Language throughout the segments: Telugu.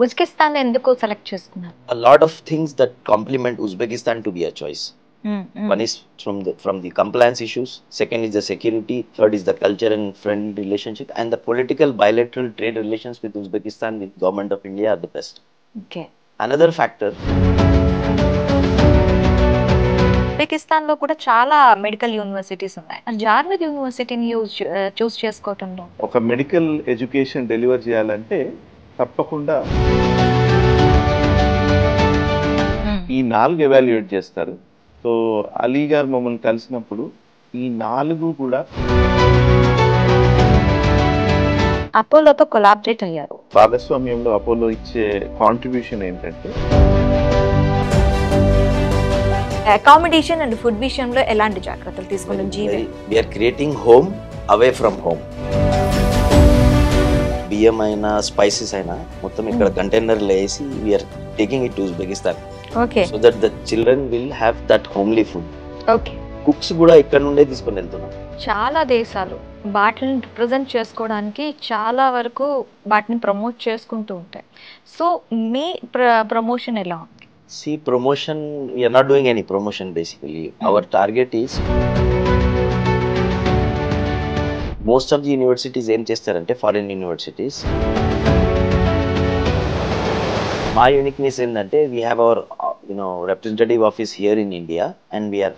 ఉజ్బెకిస్తాన్ ఎందుకు సెలెక్ట్ చేసుకున్నారు? A lot of things that complement Uzbekistan to be a choice. One is from the compliance issues, second is the security, third is the culture and friend relationship, and the political bilateral trade relations with Uzbekistan with government of India are the best. Okay. Another factor, Uzbekistan లో కూడా చాలా మెడికల్ యూనివర్సిటీస్ ఉన్నాయి. జార్విద్ యూనివర్సిటీని చూస్ చేసుకోవటంలో ఒక మెడికల్ ఎడ్యుకేషన్ డెలివర్ చేయాలంటే తప్పకుండా ఈ 4 ఎవాల్యుయేట్ చేస్తారు. సో అలీ గారు మమ్మల్ని కలిసినప్పుడు ఈ 4 కూడా అపోలోతో కొలాబరేట్ అయ్యారు. భాగస్వామ్యంలో అపోలో ఇచ్చే కాంట్రిబ్యూషన్ ఏంటంటే అకామిడేషన్ అండ్ ఫుడ్ విషయంలో ఎలాంటి జాగ్రత్తలు తీసుకుంటాం? we are creating home away from home. బియ్యం అయినా స్పైసెస్ అయినా మొత్తం ఇక్కడ కంటైనర్లు వేసి we're taking it to Uzbekistan. Okay. So that the children will have that homely food. Okay. Cooks కూడా ఇక్కడ నుండే తీసుకొని వెళ్తున్నాం. చాలా దేశాలు వాటిని రిప్రజెంట్ చేసుకోవడానికి చాలా వరకు వాటిని ప్రమోట్ చేసుకుంటూ ఉంటాయి. సో మీ ప్రమోషన్ ఎలా ఉంది? See, promotion, we are not doing any promotion basically. Our target is, most of the universities aim చేస్తారంటే foreign universities. మా uniqueness ఏంటంటే we have our representative office here in India and we are.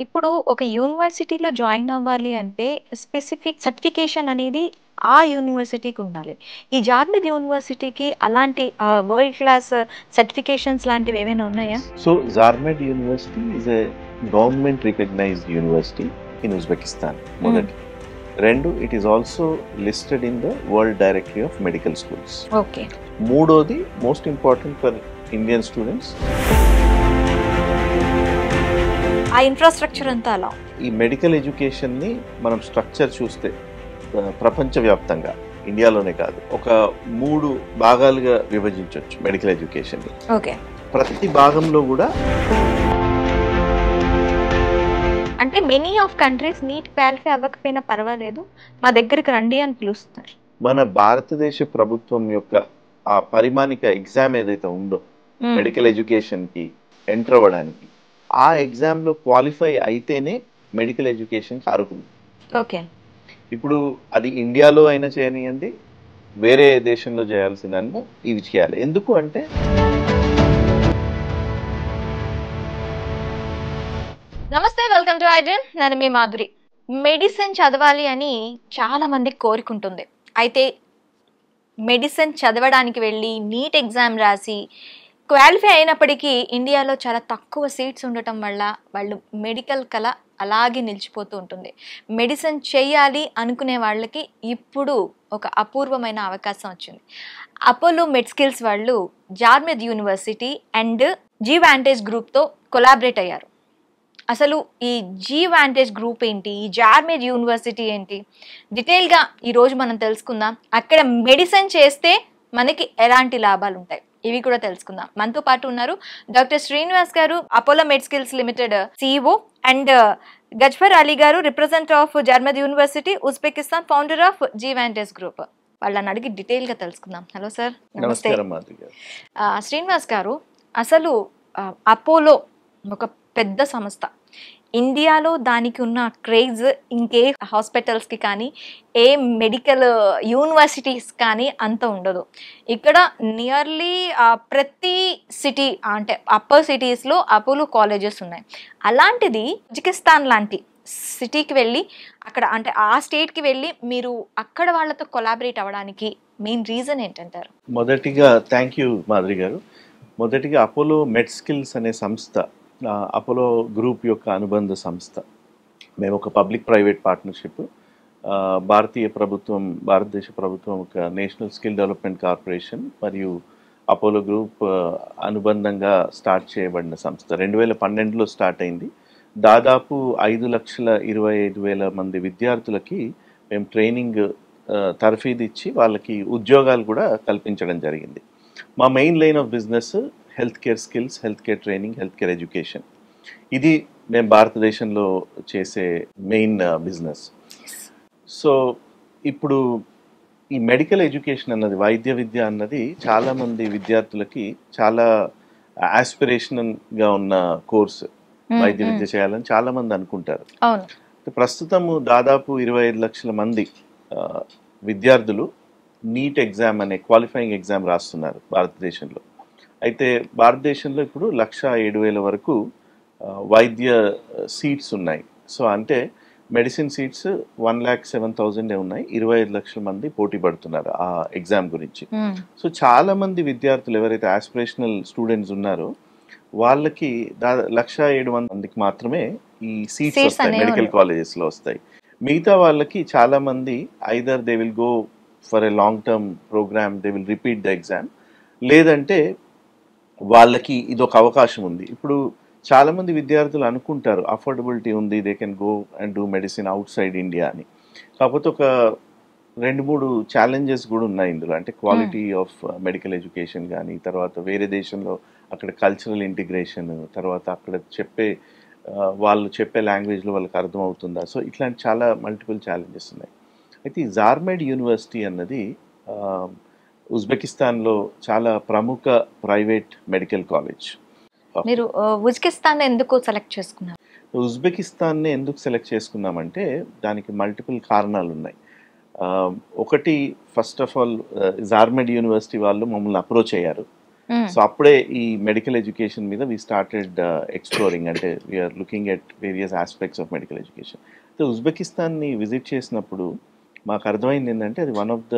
ఇప్పుడు ఒక యూనివర్సిటీలో జాయిన్ అవ్వాలి అంటే స్పెసిఫిక్ సర్టిఫికేషన్ అనేది ఆ యూనివర్సిటీకి ఉండాలి. ఈ జార్విద్ యూనివర్సిటీకి అలాంటి వరల్డ్ క్లాస్ సర్టిఫికేషన్స్ లాంటివి ఏమైనా ఉన్నాయా? So Zarmed university is a government recognised university in Uzbekistan. మొదటి. రెండు, it is also listed in the world directory of medical schools. Okay. మూడోది most important for Indian students, ఆ ఇన్ఫ్రాస్ట్రక్చర్ అంతా అలా. ఈ మెడికల్ ఎడ్యుకేషన్ని మనం స్ట్రక్చర్ చూస్తే ప్రపంచవ్యాప్తంగా ఇండియాలోనే కాదు ఒక 3 భాగాలుగా విభజించవచ్చు మెడికల్ ఎడ్యుకేషన్. ఓకే. ప్రతి భాగంలో కూడా అంటే many of countries neat qualify అవ్వకపోయినా పర్వాలేదు మా దగ్గరికి రండి అని పిలుస్తారు. మన భారతదేశ ప్రభుత్వం యొక్క ఆ పరిమాణిక ఎగ్జామ్ ఏదైతే ఉందో మెడికల్ ఎడ్యుకేషన్ కి ఎంటర్ అవ్వడానికి, ఆ ఎగ్జామ్ లో క్వాలిఫై అయితేనే మెడికల్ ఎడ్యుకేషన్ అర్హులు. ఓకే. ఇప్పుడు అది ఇండియాలో అయినా చేయనియండి, వేరే దేశంలో చేయాల్సిన ఇవి చేయాలి. ఎందుకు అంటే నమస్తే, వెల్కమ్ టు ఐడ్రీమ్. నేను మీ మాధురి. మెడిసిన్ చదవాలి అని చాలా మందికి కోరికుంటుంది. అయితే మెడిసిన్ చదవడానికి వెళ్ళి నీట్ ఎగ్జామ్ రాసి క్వాలిఫై అయినప్పటికీ ఇండియాలో చాలా తక్కువ సీట్స్ ఉండటం వల్ల వాళ్ళు మెడికల్ కళ అలాగే నిలిచిపోతూ ఉంటుంది. మెడిసిన్ చేయాలి అనుకునే వాళ్ళకి ఇప్పుడు ఒక అపూర్వమైన అవకాశం వచ్చింది. అపోలో మెడ్స్కిల్స్ వాళ్ళు జార్విద్ యూనివర్సిటీ అండ్ జీవాంటేజ్ గ్రూప్తో కొలాబరేట్ అయ్యారు. అసలు ఈ జీవాంటేజ్ గ్రూప్ ఏంటి, ఈ జార్విద్ యూనివర్సిటీ ఏంటి, డీటెయిల్గా ఈరోజు మనం తెలుసుకుందాం. అక్కడ మెడిసిన్ చేస్తే మనకి ఎలాంటి లాభాలు ఉంటాయి ఇవి కూడా తెలుసుకుందాం. మనతో పాటు ఉన్నారు doctor Srinivas garu, Apollo MedSkills limited CEO, and Ghazfar Ali garu, representative of Zarmed university Uzbekistan, founder of Jeevantage group. వాళ్ళని అడిగి డీటెయిల్గా తెలుసుకుందాం. Hello sir. నమస్తే. శ్రీనివాస్ గారు, అసలు అపోలో ఒక పెద్ద సంస్థ. ఇండియాలో దానికి ఉన్న క్రేజ్ ఇంకే హాస్పిటల్స్కి కానీ ఏ మెడికల్ యూనివర్సిటీస్ కానీ అంత ఉండదు. ఇక్కడ నియర్లీ ప్రతి సిటీ అంటే అప్పర్ సిటీస్లో అపోలో కాలేజెస్ ఉన్నాయి. అలాంటిది ఉజ్బెకిస్తాన్ లాంటి సిటీకి వెళ్ళి అక్కడ అంటే ఆ స్టేట్కి వెళ్ళి మీరు అక్కడ వాళ్ళతో కొలాబరేట్ అవ్వడానికి మెయిన్ రీజన్ ఏంటంటారు? మొదటిగా థ్యాంక్ యూ మాధురి గారు. మొదటిగా అపోలో మెడ్స్కిల్స్ అనే సంస్థ అపోలో గ్రూప్ యొక్క అనుబంధ సంస్థ. మేము ఒక పబ్లిక్ ప్రైవేట్ పార్ట్నర్షిప్, భారతదేశ ప్రభుత్వం ఒక నేషనల్ స్కిల్ డెవలప్మెంట్ కార్పొరేషన్ మరియు అపోలో గ్రూప్ అనుబంధంగా స్టార్ట్ చేయబడిన సంస్థ. 2012లో స్టార్ట్ అయింది. దాదాపు 5,25,000 మంది విద్యార్థులకి మేము ట్రైనింగ్ తర్ఫీదు ఇచ్చి వాళ్ళకి ఉద్యోగాలు కూడా కల్పించడం జరిగింది. మా main line of business health care skills, health care training, health care education. ఇది మేము భారతదేశంలో చేసే మెయిన్ బిజినెస్. సో ఇప్పుడు ఈ మెడికల్ ఎడ్యుకేషన్ అన్నది, వైద్య విద్య అన్నది చాలా మంది విద్యార్థులకి చాలా ఆస్పిరేషనల్ గా ఉన్న కోర్సు. వైద్య విద్య చేయాలని చాలా మంది అనుకుంటారు. ప్రస్తుతము దాదాపు 25 లక్షల మంది విద్యార్థులు నీట్ ఎగ్జామ్ అనే క్వాలిఫైయింగ్ ఎగ్జామ్ రాస్తున్నారు భారతదేశంలో. అయితే భారతదేశంలో ఇప్పుడు 1,07,000 వరకు వైద్య సీట్స్ ఉన్నాయి. సో అంటే మెడిసిన్ సీట్స్ 1,07,000 ఉన్నాయి. 25 లక్షల మంది పోటీ పడుతున్నారు ఆ ఎగ్జామ్ గురించి. సో చాలా మంది విద్యార్థులు ఎవరైతే ఆస్పిరేషనల్ స్టూడెంట్స్ ఉన్నారో వాళ్ళకి 1,07,000 మందికి మాత్రమే ఈ సీట్స్ వస్తాయి, మెడికల్ కాలేజెస్ లో వస్తాయి. మిగతా వాళ్ళకి చాలా మంది either they will go for a long term programme, they will repeat the exam, లేదంటే వాళ్ళకి ఇది ఒక అవకాశం ఉంది. ఇప్పుడు చాలా మంది విద్యార్థులు అనుకుంటారు అఫోర్డబిలిటీ ఉంది, they can go and do medicine out side India అని. కాకపోతే ఒక 2-3 ఛాలెంజెస్ కూడా ఉన్నాయి ఇందులో. అంటే క్వాలిటీ ఆఫ్ మెడికల్ ఎడ్యుకేషన్ కానీ, తర్వాత వేరే దేశంలో అక్కడ కల్చరల్ ఇంటిగ్రేషన్, తర్వాత అక్కడ వాళ్ళు చెప్పే లాంగ్వేజ్లో వాళ్ళకి అర్థం అవుతుందా, సో ఇట్లాంటి చాలా మల్టిపుల్ ఛాలెంజెస్ ఉన్నాయి. అయితే ఈ జార్మెడ్ యూనివర్సిటీ అన్నది ఉజ్బెకిస్తాన్లో చాలా ప్రముఖ ప్రైవేట్ మెడికల్ కాలేజ్. మీరు ఉజ్బెకిస్తాన్ ఎందుకు సెలెక్ట్ చేసుకున్నారు? ఉజ్బెకిస్తాన్ని ఎందుకు సెలెక్ట్ చేసుకున్నామంటే దానికి మల్టిపుల్ కారణాలు ఉన్నాయి. ఒకటి, first of all Zarmed university వాళ్ళు మమ్మల్ని అప్రోచ్ అయ్యారు. సో అప్పుడే ఈ మెడికల్ ఎడ్యుకేషన్ మీద వీ స్టార్టెడ్ ఎక్స్ప్లోరింగ్, అంటే we are looking at various aspects of medical education. So ఉజ్బెకిస్తాన్ని విజిట్ చేసినప్పుడు మాకు అర్థమైంది ఏంటంటే అది one of the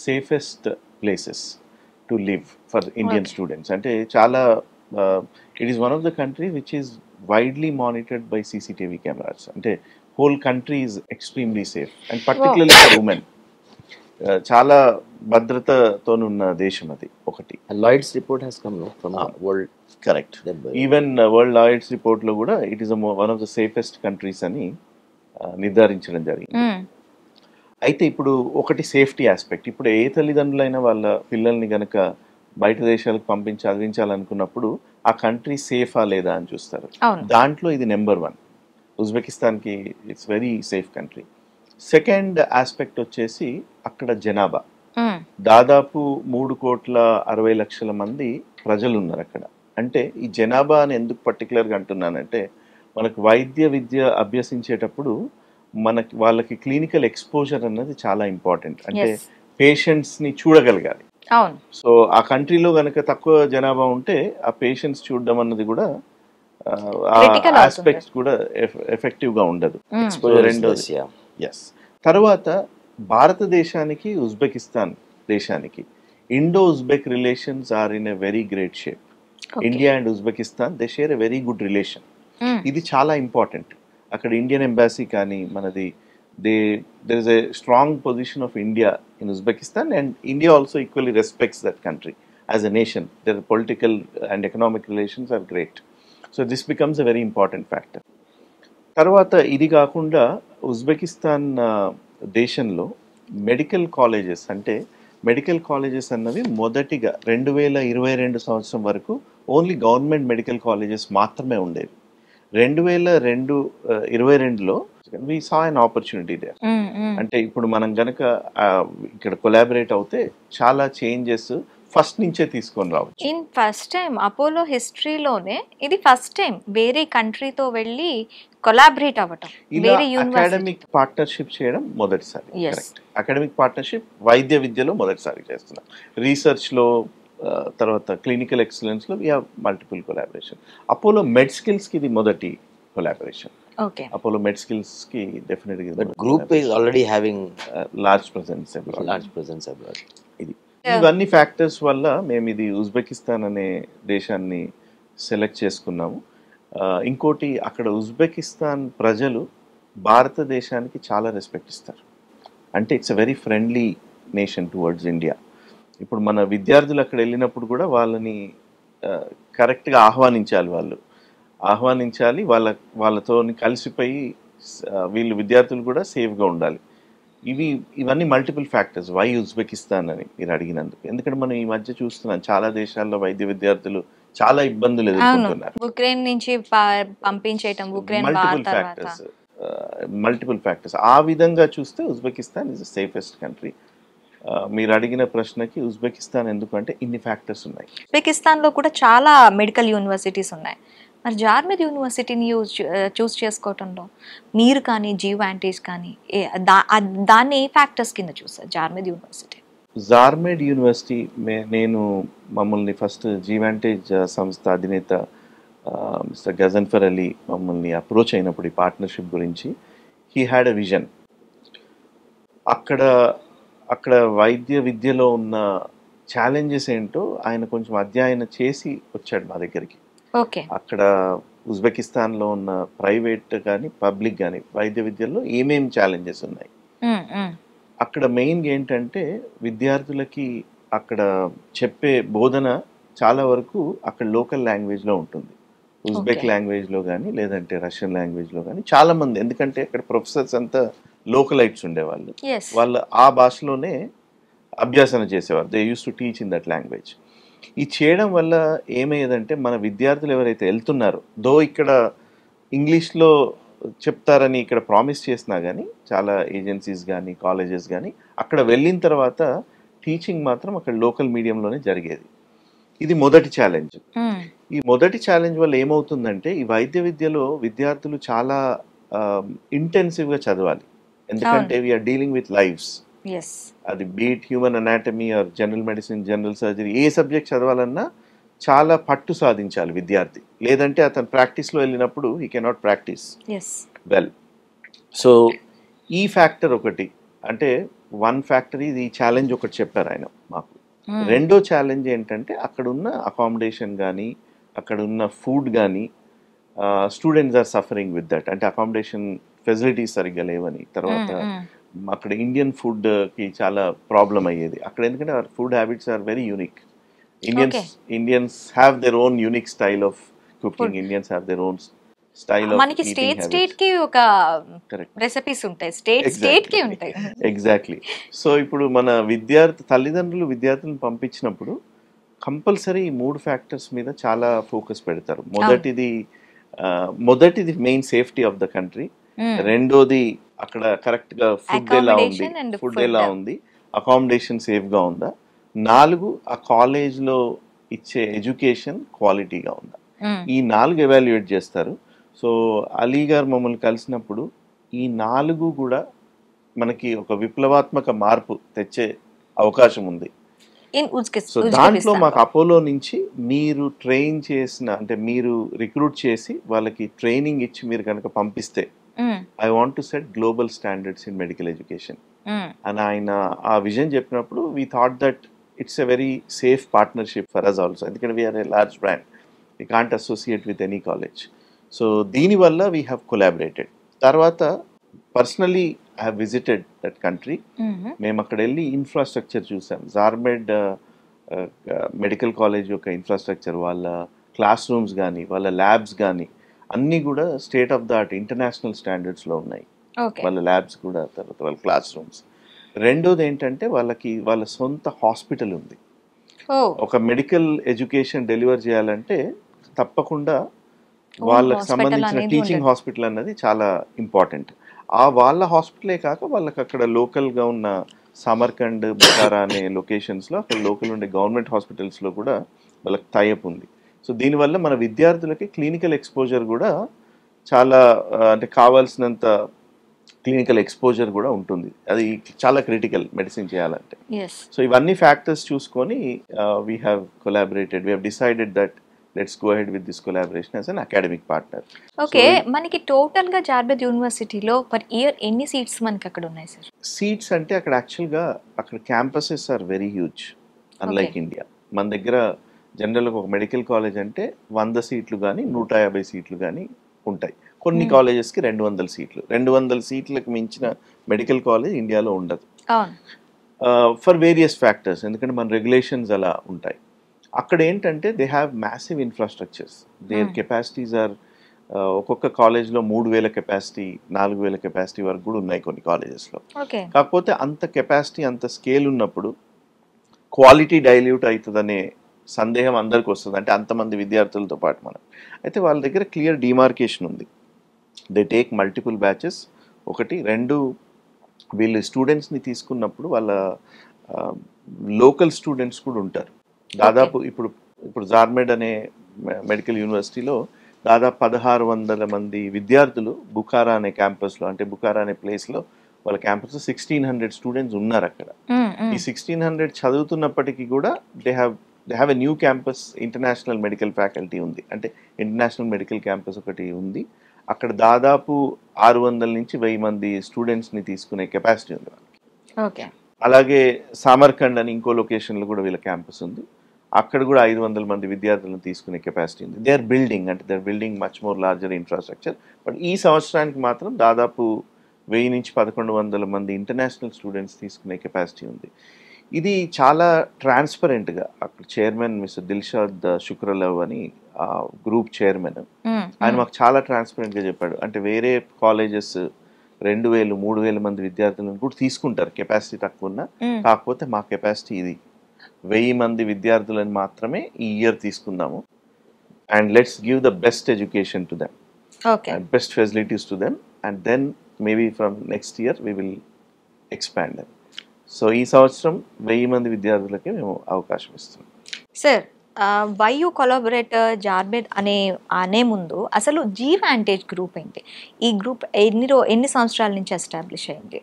safest places to live for Indian students. అంటే చాలా it is one of the country which is widely monitored by CCTV cameras. అంటే whole country is extremely safe and particularly for women. చాలా భద్రతతోనున్న దేశం అది ఒకటి. Lloyds report has come from world, correct. Even world Lloyds report లో కూడా it is one of the safest countries అని నిర్ధారించడం జరిగింది. అయితే ఇప్పుడు ఒకటి సేఫ్టీ ఆస్పెక్ట్. ఇప్పుడు ఏ తల్లిదండ్రులైనా వాళ్ళ పిల్లల్ని గనక బయట దేశాలకు పంపించి చదివించాలనుకున్నప్పుడు ఆ కంట్రీ సేఫా లేదా అని చూస్తారు. దాంట్లో ఇది నెంబర్ 1. ఉజ్బెకిస్తాన్కి it's very safe country. Second aspect వచ్చేసి అక్కడ జనాభా దాదాపు 3,60,00,000 మంది ప్రజలు ఉన్నారు అక్కడ. అంటే ఈ జనాభా అని ఎందుకు పర్టికులర్గా అంటున్నానంటే, మనకు వైద్య విద్య అభ్యసించేటప్పుడు వాళ్ళకి క్లినికల్ ఎక్స్పోజర్ అన్నది చాలా ఇంపార్టెంట్. అంటే పేషెంట్స్ ని చూడగలగాలి. సో ఆ కంట్రీలో గనక తక్కువ జనాభా ఉంటే ఆ పేషెంట్స్ చూడడం అన్నది కూడా ఆస్పెక్ట్స్ కూడా ఎఫెక్టివ్ గా ఉండదు. ఎస్. తర్వాత భారతదేశానికి ఉజ్బెకిస్తాన్ దేశానికి Indo Uzbek relations are in a very great shape. India and Uzbekistan they share a very good relation. ఇది చాలా ఇంపార్టెంట్. అక్కడ ఇండియన్ ఎంబాసీ కానీ మనది, there is a strong position of India in Uzbekistan, and India also equally respects that country as a nation. Their political and economic relations are great. So this becomes a very important factor. తర్వాత ఇది కాకుండా ఉజ్బెకిస్తాన్ దేశంలో మెడికల్ కాలేజెస్, అంటే మెడికల్ కాలేజెస్ అన్నవి మొదటిగా 2022 సంవత్సరం వరకు ఓన్లీ గవర్నమెంట్ మెడికల్ కాలేజెస్ మాత్రమే ఉండేవి. 2022లో we saw an opportunity there. అంటే ఇప్పుడు మనం గనక ఇక్కడ కొలాబరేట్ అవుతే చాలా చేంజెస్ ఫస్ట్ నుంచే తీసుకొని రావచ్చు. ఇన్ ఫస్ట్ టైం అపోలో హిస్టరీలోనే ఇది ఫస్ట్ టైం వేరే కంట్రీతో వెళ్ళి కొలాబరేట్ అవ్వటం, వేరే అకాడమిక్ పార్ట్నర్షిప్ చేయడం మొదటిసారి. అకాడమిక్ పార్ట్నర్షిప్ వైద్య విద్యలో మొదటిసారి చేస్తున్నాం. రీసెర్చ్ లో, తర్వాత క్లినికల్ ఎక్సలెన్స్ లో we have multiple collaboration. Apollo Med Skills కి ఇది మొదటి కొలాబరేషన్. అపోలో మెడ్ స్కిల్స్ కి డెఫినెట్‌గా but group is already having large presence abroad. ఇది ఇవన్నీ ఫ్యాక్టర్స్ వల్ల మేము ఇది ఉజ్బెకిస్తాన్ అనే దేశాన్ని సెలెక్ట్ చేసుకున్నాము. ఇంకోటి, అక్కడ ఉజ్బెకిస్తాన్ ప్రజలు భారతదేశానికి చాలా రెస్పెక్ట్ ఇస్తారు. అంటే it's a very friendly nation towards India. ఇప్పుడు మన విద్యార్థులు అక్కడ వెళ్ళినప్పుడు కూడా వాళ్ళని కరెక్ట్గా ఆహ్వానించాలి, వాళ్ళతో కలిసిపోయి వీళ్ళు విద్యార్థులు కూడా సేఫ్గా ఉండాలి. ఇవన్నీ మల్టిపుల్ ఫ్యాక్టర్స్ వై ఉజ్బెకిస్తాన్ అని మీరు అడిగినందుకు. ఎందుకంటే మనం ఈ మధ్య చూస్తున్నాం చాలా దేశాల్లో వైద్య విద్యార్థులు చాలా ఇబ్బందులు ఎదుర్కొంటున్నారు. ఉక్రెయిన్ నుంచి పంపించేయటం, మల్టిపుల్ ఫ్యాక్టర్స్. ఆ విధంగా చూస్తే Uzbekistan is the safest country మీరు అడిగిన ప్రశ్నకి ఉజ్బెకిస్తాన్ ఎందుకంటే ఇన్ని ఫ్యాక్టర్స్ ఉన్నాయి. ఉజ్బెకిస్తాన్లో కూడా చాలా మెడికల్ యూనివర్సిటీస్ ఉన్నాయి. మరి జార్మిద్ యూనివర్సిటీని చూస్ చేసుకోవటంలో మీరు కానీ జీవాంటీస్ కానీ దాన్ని ఏ ఫ్యాక్టర్స్ కింద చూస్తారు జార్మిద్ యూనివర్సిటీ? జార్మెడ్ యూనివర్సిటీ మమ్మల్ని ఫస్ట్ జీవాంటేజ్ సంస్థ అధినేత మిస్టర్ గజన్ఫర్ అలీ మమ్మల్ని అప్రోచ్ అయినప్పుడు ఈ పార్ట్నర్షిప్ గురించి హీ హ్యాడ్ ఎ విజన్. అక్కడ వైద్య విద్యలో ఉన్న ఛాలెంజెస్ ఏంటో ఆయన కొంచెం అధ్యయనం చేసి వచ్చాడు మా దగ్గరికి. ఓకే. అక్కడ ఉజ్బెకిస్తాన్లో ఉన్న ప్రైవేట్ కానీ పబ్లిక్ కానీ వైద్య విద్యలో ఏమేమి ఛాలెంజెస్ ఉన్నాయి, అక్కడ మెయిన్గా ఏంటంటే విద్యార్థులకి అక్కడ చెప్పే బోధన చాలా వరకు అక్కడ లోకల్ లాంగ్వేజ్లో ఉంటుంది. ఉజ్బెక్ లాంగ్వేజ్లో కానీ లేదంటే రష్యన్ లాంగ్వేజ్లో కానీ చాలా మంది, ఎందుకంటే అక్కడ ప్రొఫెసర్స్ అంతా లోకలైట్స్ ఉండేవాళ్ళు, వాళ్ళు ఆ భాషలోనే అభ్యాసన చేసేవారు. They use to teach in that language. ఈ చేయడం వల్ల ఏమయ్యేదంటే మన విద్యార్థులు ఎవరైతే వెళ్తున్నారో దో ఇక్కడ ఇంగ్లీష్లో చెప్తారని ఇక్కడ ప్రామిస్ చేసినా కానీ చాలా ఏజెన్సీస్ కానీ కాలేజెస్ కానీ అక్కడ వెళ్ళిన తర్వాత టీచింగ్ మాత్రం అక్కడ లోకల్ మీడియంలోనే జరిగేది. ఇది మొదటి ఛాలెంజ్. ఈ మొదటి ఛాలెంజ్ వల్ల ఏమవుతుందంటే ఈ వైద్య విద్యలో విద్యార్థులు చాలా ఇంటెన్సివ్గా చదవాలి, ఎందుకంటే వీఆర్ డీలింగ్ విత్ లైఫ్స్. అది be it human anatomy or general medicine, general surgery, ఏ సబ్జెక్ట్ చదవాలన్నా చాలా పట్టు సాధించాలి విద్యార్థి, లేదంటే అతను ప్రాక్టీస్లో వెళ్ళినప్పుడు he cannot practise well. So ఈ ఫ్యాక్టర్ ఒకటి, అంటే వన్ ఫ్యాక్టర్, ఇది ఛాలెంజ్ ఒకటి చెప్పారు ఆయన మాకు. రెండో ఛాలెంజ్ ఏంటంటే అక్కడున్న అకామిడేషన్ కానీ అక్కడున్న ఫుడ్ కానీ students are suffering with that, అంటే అకామిడేషన్ ఫెసిలిటీస్ సరిగ్గా లేవని. తర్వాత అక్కడ ఇండియన్ ఫుడ్కి చాలా ప్రాబ్లం అయ్యేది అక్కడ, ఎందుకంటే food habits are very unique. Indians have their own unique style of cooking. Indians have their own style of మనకి స్టేట్ కి ఒక రెసిపీస్ ఉంటాయి, స్టేట్ కి ఉంటాయి. ఎగ్జాక్ట్లీ. సో ఇప్పుడు మన తల్లిదండ్రులు విద్యార్థులను పంపించినప్పుడు కంపల్సరీ ఈ 3 ఫ్యాక్టర్స్ మీద చాలా ఫోకస్ పెడతారు. మొదటిది main safety of the country, రెండోది అక్కడ కరెక్ట్ గా ఫుడ్ ఎలా ఉంది, అకామిడేషన్ సేఫ్ గా ఉందా, 4 ఆ కాలేజ్లో ఇచ్చే ఎడ్యుకేషన్ క్వాలిటీగా ఉందా, ఈ 4 ఎవాల్యుయేట్ చేస్తారు. సో అలీ గారు మమ్మల్ని కలిసినప్పుడు ఈ 4 కూడా మనకి ఒక విప్లవాత్మక మార్పు తెచ్చే అవకాశం ఉంది. సో దాంట్లో మాకు అపోలో నుంచి మీరు ట్రైన్ చేసిన, అంటే మీరు రిక్రూట్ చేసి వాళ్ళకి ట్రైనింగ్ ఇచ్చి మీరు కనుక పంపిస్తే I want to set global standards in medical education అని ఆయన ఆ విజన్ చెప్పినప్పుడు we thought that it's a very safe partnership for us also, ఎందుకంటే we are a large brand, we can't associate with any college. So దీని వల్ల we have collaborated. తర్వాత personally I have visited that country. మేము అక్కడ వెళ్ళి ఇన్ఫ్రాస్ట్రక్చర్ చూసాం. జార్మెడ్ మెడికల్ కాలేజ్ యొక్క ఇన్ఫ్రాస్ట్రక్చర్, వాళ్ళ క్లాస్ రూమ్స్ కానీ వాళ్ళ ల్యాబ్స్ కానీ అన్నీ కూడా state of the art international స్టాండర్డ్స్లో ఉన్నాయి. వాళ్ళ ల్యాబ్స్ కూడా, తర్వాత వాళ్ళ క్లాస్ రూమ్స్. రెండోది ఏంటంటే వాళ్ళ సొంత హాస్పిటల్ ఉంది. ఒక మెడికల్ ఎడ్యుకేషన్ డెలివర్ చేయాలంటే తప్పకుండా వాళ్ళకి సంబంధించిన టీచింగ్ హాస్పిటల్ అన్నది చాలా ఇంపార్టెంట్. వాళ్ళ హాస్పిటలే కాక వాళ్ళకి అక్కడ లోకల్గా ఉన్న సమర్కండ్, బుఖారా అనే లొకేషన్స్లో అక్కడ లోకల్ ఉండే గవర్నమెంట్ హాస్పిటల్స్లో కూడా వాళ్ళకి టైఅప్ ఉంది. సో దీనివల్ల మన విద్యార్థులకి క్లినికల్ ఎక్స్పోజర్ కూడా చాలా, అంటే కావాల్సినంత క్లినికల్ ఎక్స్పోజర్ కూడా ఉంటుంది. అది చాలా క్రిటికల్ మెడిసిన్ చేయాలంటే. సో ఇవన్నీ ఫ్యాక్టర్స్ చూసుకొని we have collaborated, we have decided that let's go ahead with this collaboration as an academic partner. Okay, మనకి టోటల్ గా జార్మెద్ యూనివర్సిటీలో పర్ ఇయర్ ఎన్ని సీట్స్ మనకి అక్కడ ఉన్నాయి సార్? సీట్స్ అంటే అక్కడ యాక్చువల్గా అక్కడ campuses are very huge, unlike India. మన దగ్గర జనరల్గా ఒక మెడికల్ కాలేజ్ అంటే 100 సీట్లు కానీ 150 సీట్లు కానీ ఉంటాయి. కొన్ని కాలేజెస్కి 200 సీట్లు, 200 సీట్లకు మించిన మెడికల్ కాలేజ్ ఇండియాలో ఉండదు ఫర్ వేరియస్ ఫ్యాక్టర్స్, ఎందుకంటే మన రెగ్యులేషన్స్ అలా ఉంటాయి. అక్కడ ఏంటంటే they have massive infrastructures, their capacities are ఒక్కొక్క కాలేజ్లో 3000 కెపాసిటీ, 4000 కెపాసిటీ వరకు కూడా ఉన్నాయి కొన్ని కాలేజెస్లో. కాకపోతే అంత కెపాసిటీ, అంత స్కేల్ ఉన్నప్పుడు క్వాలిటీ డైల్యూట్ అవుతుందనే సందేహం అందరికి వస్తుంది, అంటే అంతమంది విద్యార్థులతో పాటు మనం. అయితే వాళ్ళ దగ్గర క్లియర్ డిమార్కేషన్ ఉంది. దే టేక్ మల్టిపుల్ బ్యాచెస్, ఒకటి. రెండు, వీళ్ళు స్టూడెంట్స్ని తీసుకున్నప్పుడు వాళ్ళ లోకల్ స్టూడెంట్స్ కూడా ఉంటారు. దాదాపు ఇప్పుడు జార్మెడ్ అనే మెడికల్ యూనివర్సిటీలో దాదాపు 1600 మంది విద్యార్థులు బుఖారా అనే క్యాంపస్లో, అంటే బుఖారా అనే ప్లేస్లో వాళ్ళ క్యాంపస్లో 1600 స్టూడెంట్స్ ఉన్నారు అక్కడ. ఈ 1600 చదువుతున్నప్పటికీ కూడా they have a new campus, international medical faculty ఉంది, అంటే ఇంటర్నేషనల్ మెడికల్ క్యాంపస్ ఒకటి ఉంది. అక్కడ దాదాపు 600 నుంచి 1000 మంది స్టూడెంట్స్ని తీసుకునే కెపాసిటీ ఉంది వాళ్ళకి. ఓకే. అలాగే సామర్కండ్ అని ఇంకో లొకేషన్లో కూడా వీళ్ళ క్యాంపస్ ఉంది, అక్కడ కూడా 500 మంది విద్యార్థులను తీసుకునే కెపాసిటీ ఉంది. They are building much more larger infrastructure. But ఈ సంవత్సరానికి మాత్రం దాదాపు 1000 నుంచి 1100 మంది ఇంటర్నేషనల్ స్టూడెంట్స్ తీసుకునే కెపాసిటీ ఉంది. ఇది చాలా ట్రాన్స్పరెంట్గా అక్కడ చైర్మన్ మిస్టర్ దిల్షాద్ శుక్రలవ్ అని గ్రూప్ చైర్మన్, ఆయన మాకు చాలా ట్రాన్స్పరెంట్గా చెప్పాడు. అంటే వేరే కాలేజెస్ 2000, 3000 మంది విద్యార్థులను కూడా తీసుకుంటారు, కెపాసిటీ తక్కువ ఉన్నా. కాకపోతే మా కెపాసిటీ ఇది, 1000 మంది విద్యార్థులను మాత్రమే ఈ ఇయర్ తీసుకుందాము. And let's give the best education to them, best facilities to them, and then maybe from next year we will expand them. So ఈ సంవత్సరం 1000 మంది విద్యార్థులకి మేము అవకాశం ఇస్తున్నాం. Sir, why you collaborator Zarmed అనే ముందు అసలు జీవాంటేజ్ గ్రూప్ ఏంటి? ఈ గ్రూప్ ఎన్ని సంవత్సరాల నుంచి ఎస్టాబ్లిష్ అయింది?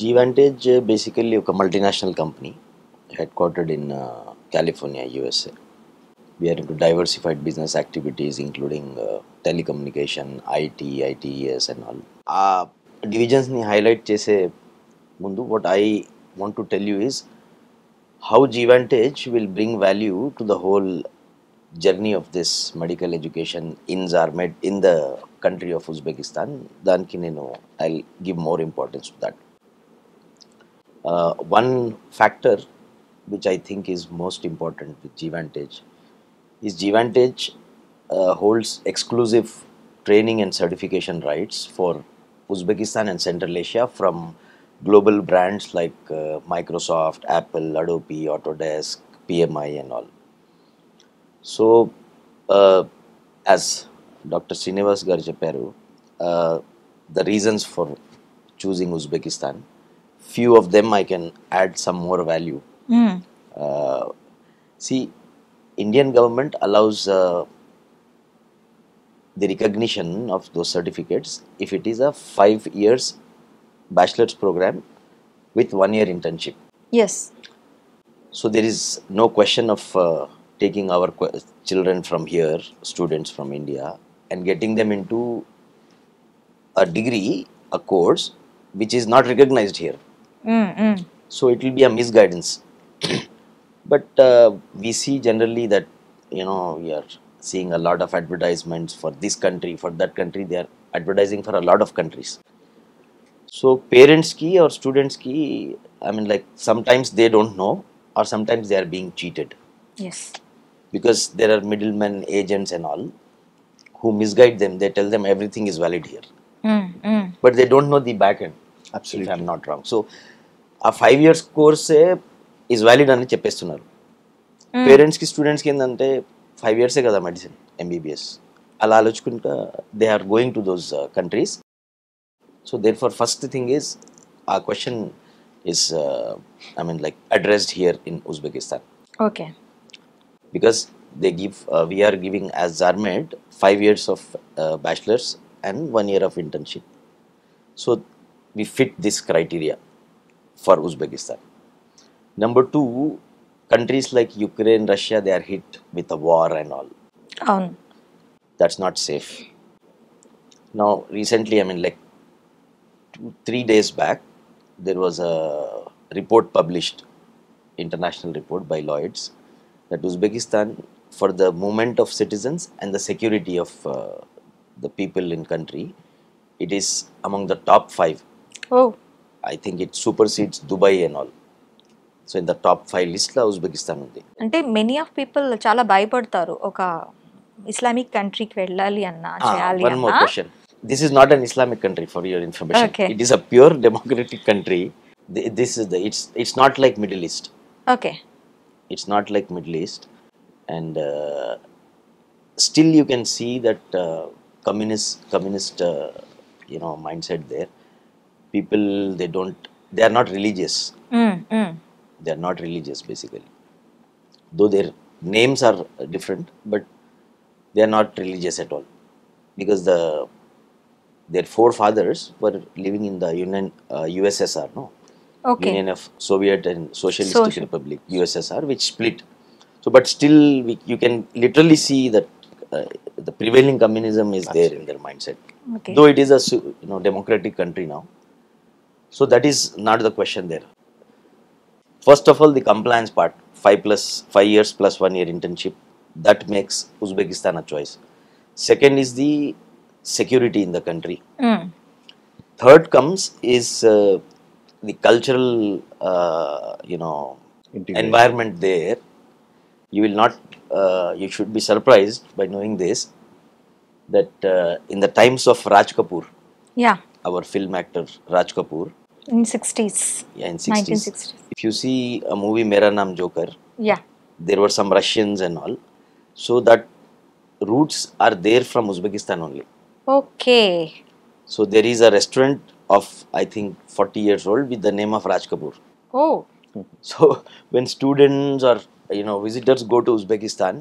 జీవాంటేజ్ బేసికల్లీ ఒక multinational company headquartered in California, USA. We are into diversified business activities including telecommunication, IT, ITES and all. Divisions ni highlight chese mundu what I want to tell you is how Gvantage will bring value to the whole journey of this medical education in Zarmed, in the country of Uzbekistan. Danki nenu I'll give more importance to that. One factor which I think is most important with Gvantage is Gvantage holds exclusive training and certification rights for Uzbekistan and Central Asia from global brands like Microsoft, Apple, Adobe, Autodesk, PMI and all. So as Dr. Srinivas garu chepparu, the reasons for choosing Uzbekistan, few of them I can add some more value. See, Indian government allows the recognition of those certificates if it is a 5 years bachelor's program with 1 year internship. Yes. So there is no question of taking our children from here, students from India, and getting them into a degree, a course which is not recognized here. So it will be a misguidance. But we see generally that, you know, we are seeing a lot of advertisements for this country, for that country. They are advertising for a lot of countries. So parents ki or students ki, I mean, like sometimes they don't know, or sometimes they are being cheated. Yes. Because there are middlemen, agents and all who misguide them. They tell them everything is valid here, but they don't know the back end. Absolutely. If I'm not wrong. So a 5 years course is valid అని చెప్పేస్తున్నారు. పేరెంట్స్కి స్టూడెంట్స్కి ఏంటంటే 5 yearsే కదా మెడిసిన్, MBBS అలా ఆలోచుకుంటా they are going to those countries. So therefore first thing is uh question is I mean like addressed here in Uzbekistan. Okay. Because they give we are giving as Zarmed 5 years of bachelor's and 1 year of internship. So we fit this criteria for Uzbekistan. Number 2, countries like Ukraine, Russia, they are hit with a war and all. That's not safe. Now recently, I mean like 2-3 days back, there was a report published, international report by Lloyd's, that Uzbekistan, for the movement of citizens and the security of the people in country, it is among the top 5. Oh. I think it supersedes Dubai and all. So in the top 5 list la Uzbekistan undi. అంటే మెనీ ఆఫ్ పీపుల్ చాలా భయపడతారు ఒక ఇస్లామిక్ కంట్రీకి వెళ్ళాలి అన్నా, చేయాలి one more అన్నా. question. This is not an Islamic country, for your information. Okay. It is a pure democratic country. This is it's not like Middle East. Okay. It's not like Middle East, and still you can see that communist you know mindset there. People they are not religious. They are not religious basically. Though their names are different, but they are not religious at all. Because their forefathers were living in the USSR, no? Okay. Union of Soviet and Socialistic Social. Republic, USSR, which split. So, but still, you can literally see that the prevailing communism is there in their mindset. Okay. Though it is a democratic country now, so that is not the question there. First of all, the compliance part, 5 years plus 1 year internship, that makes Uzbekistan a choice. Second is the security in the country. Third comes is the cultural, Integration. environment there. You will not, you should be surprised by knowing this, that in the times of Raj Kapoor, yeah, our film actor Raj Kapoor, in 60s, yeah, in 60s, 1960s. if you see a movie Mera Naam Joker, yeah, there were some Russians and all, so that roots are there from Uzbekistan only. Okay. So there is a restaurant of, I think, 40 years old with the name of Raj Kapoor. Oh, So when students or visitors go to Uzbekistan,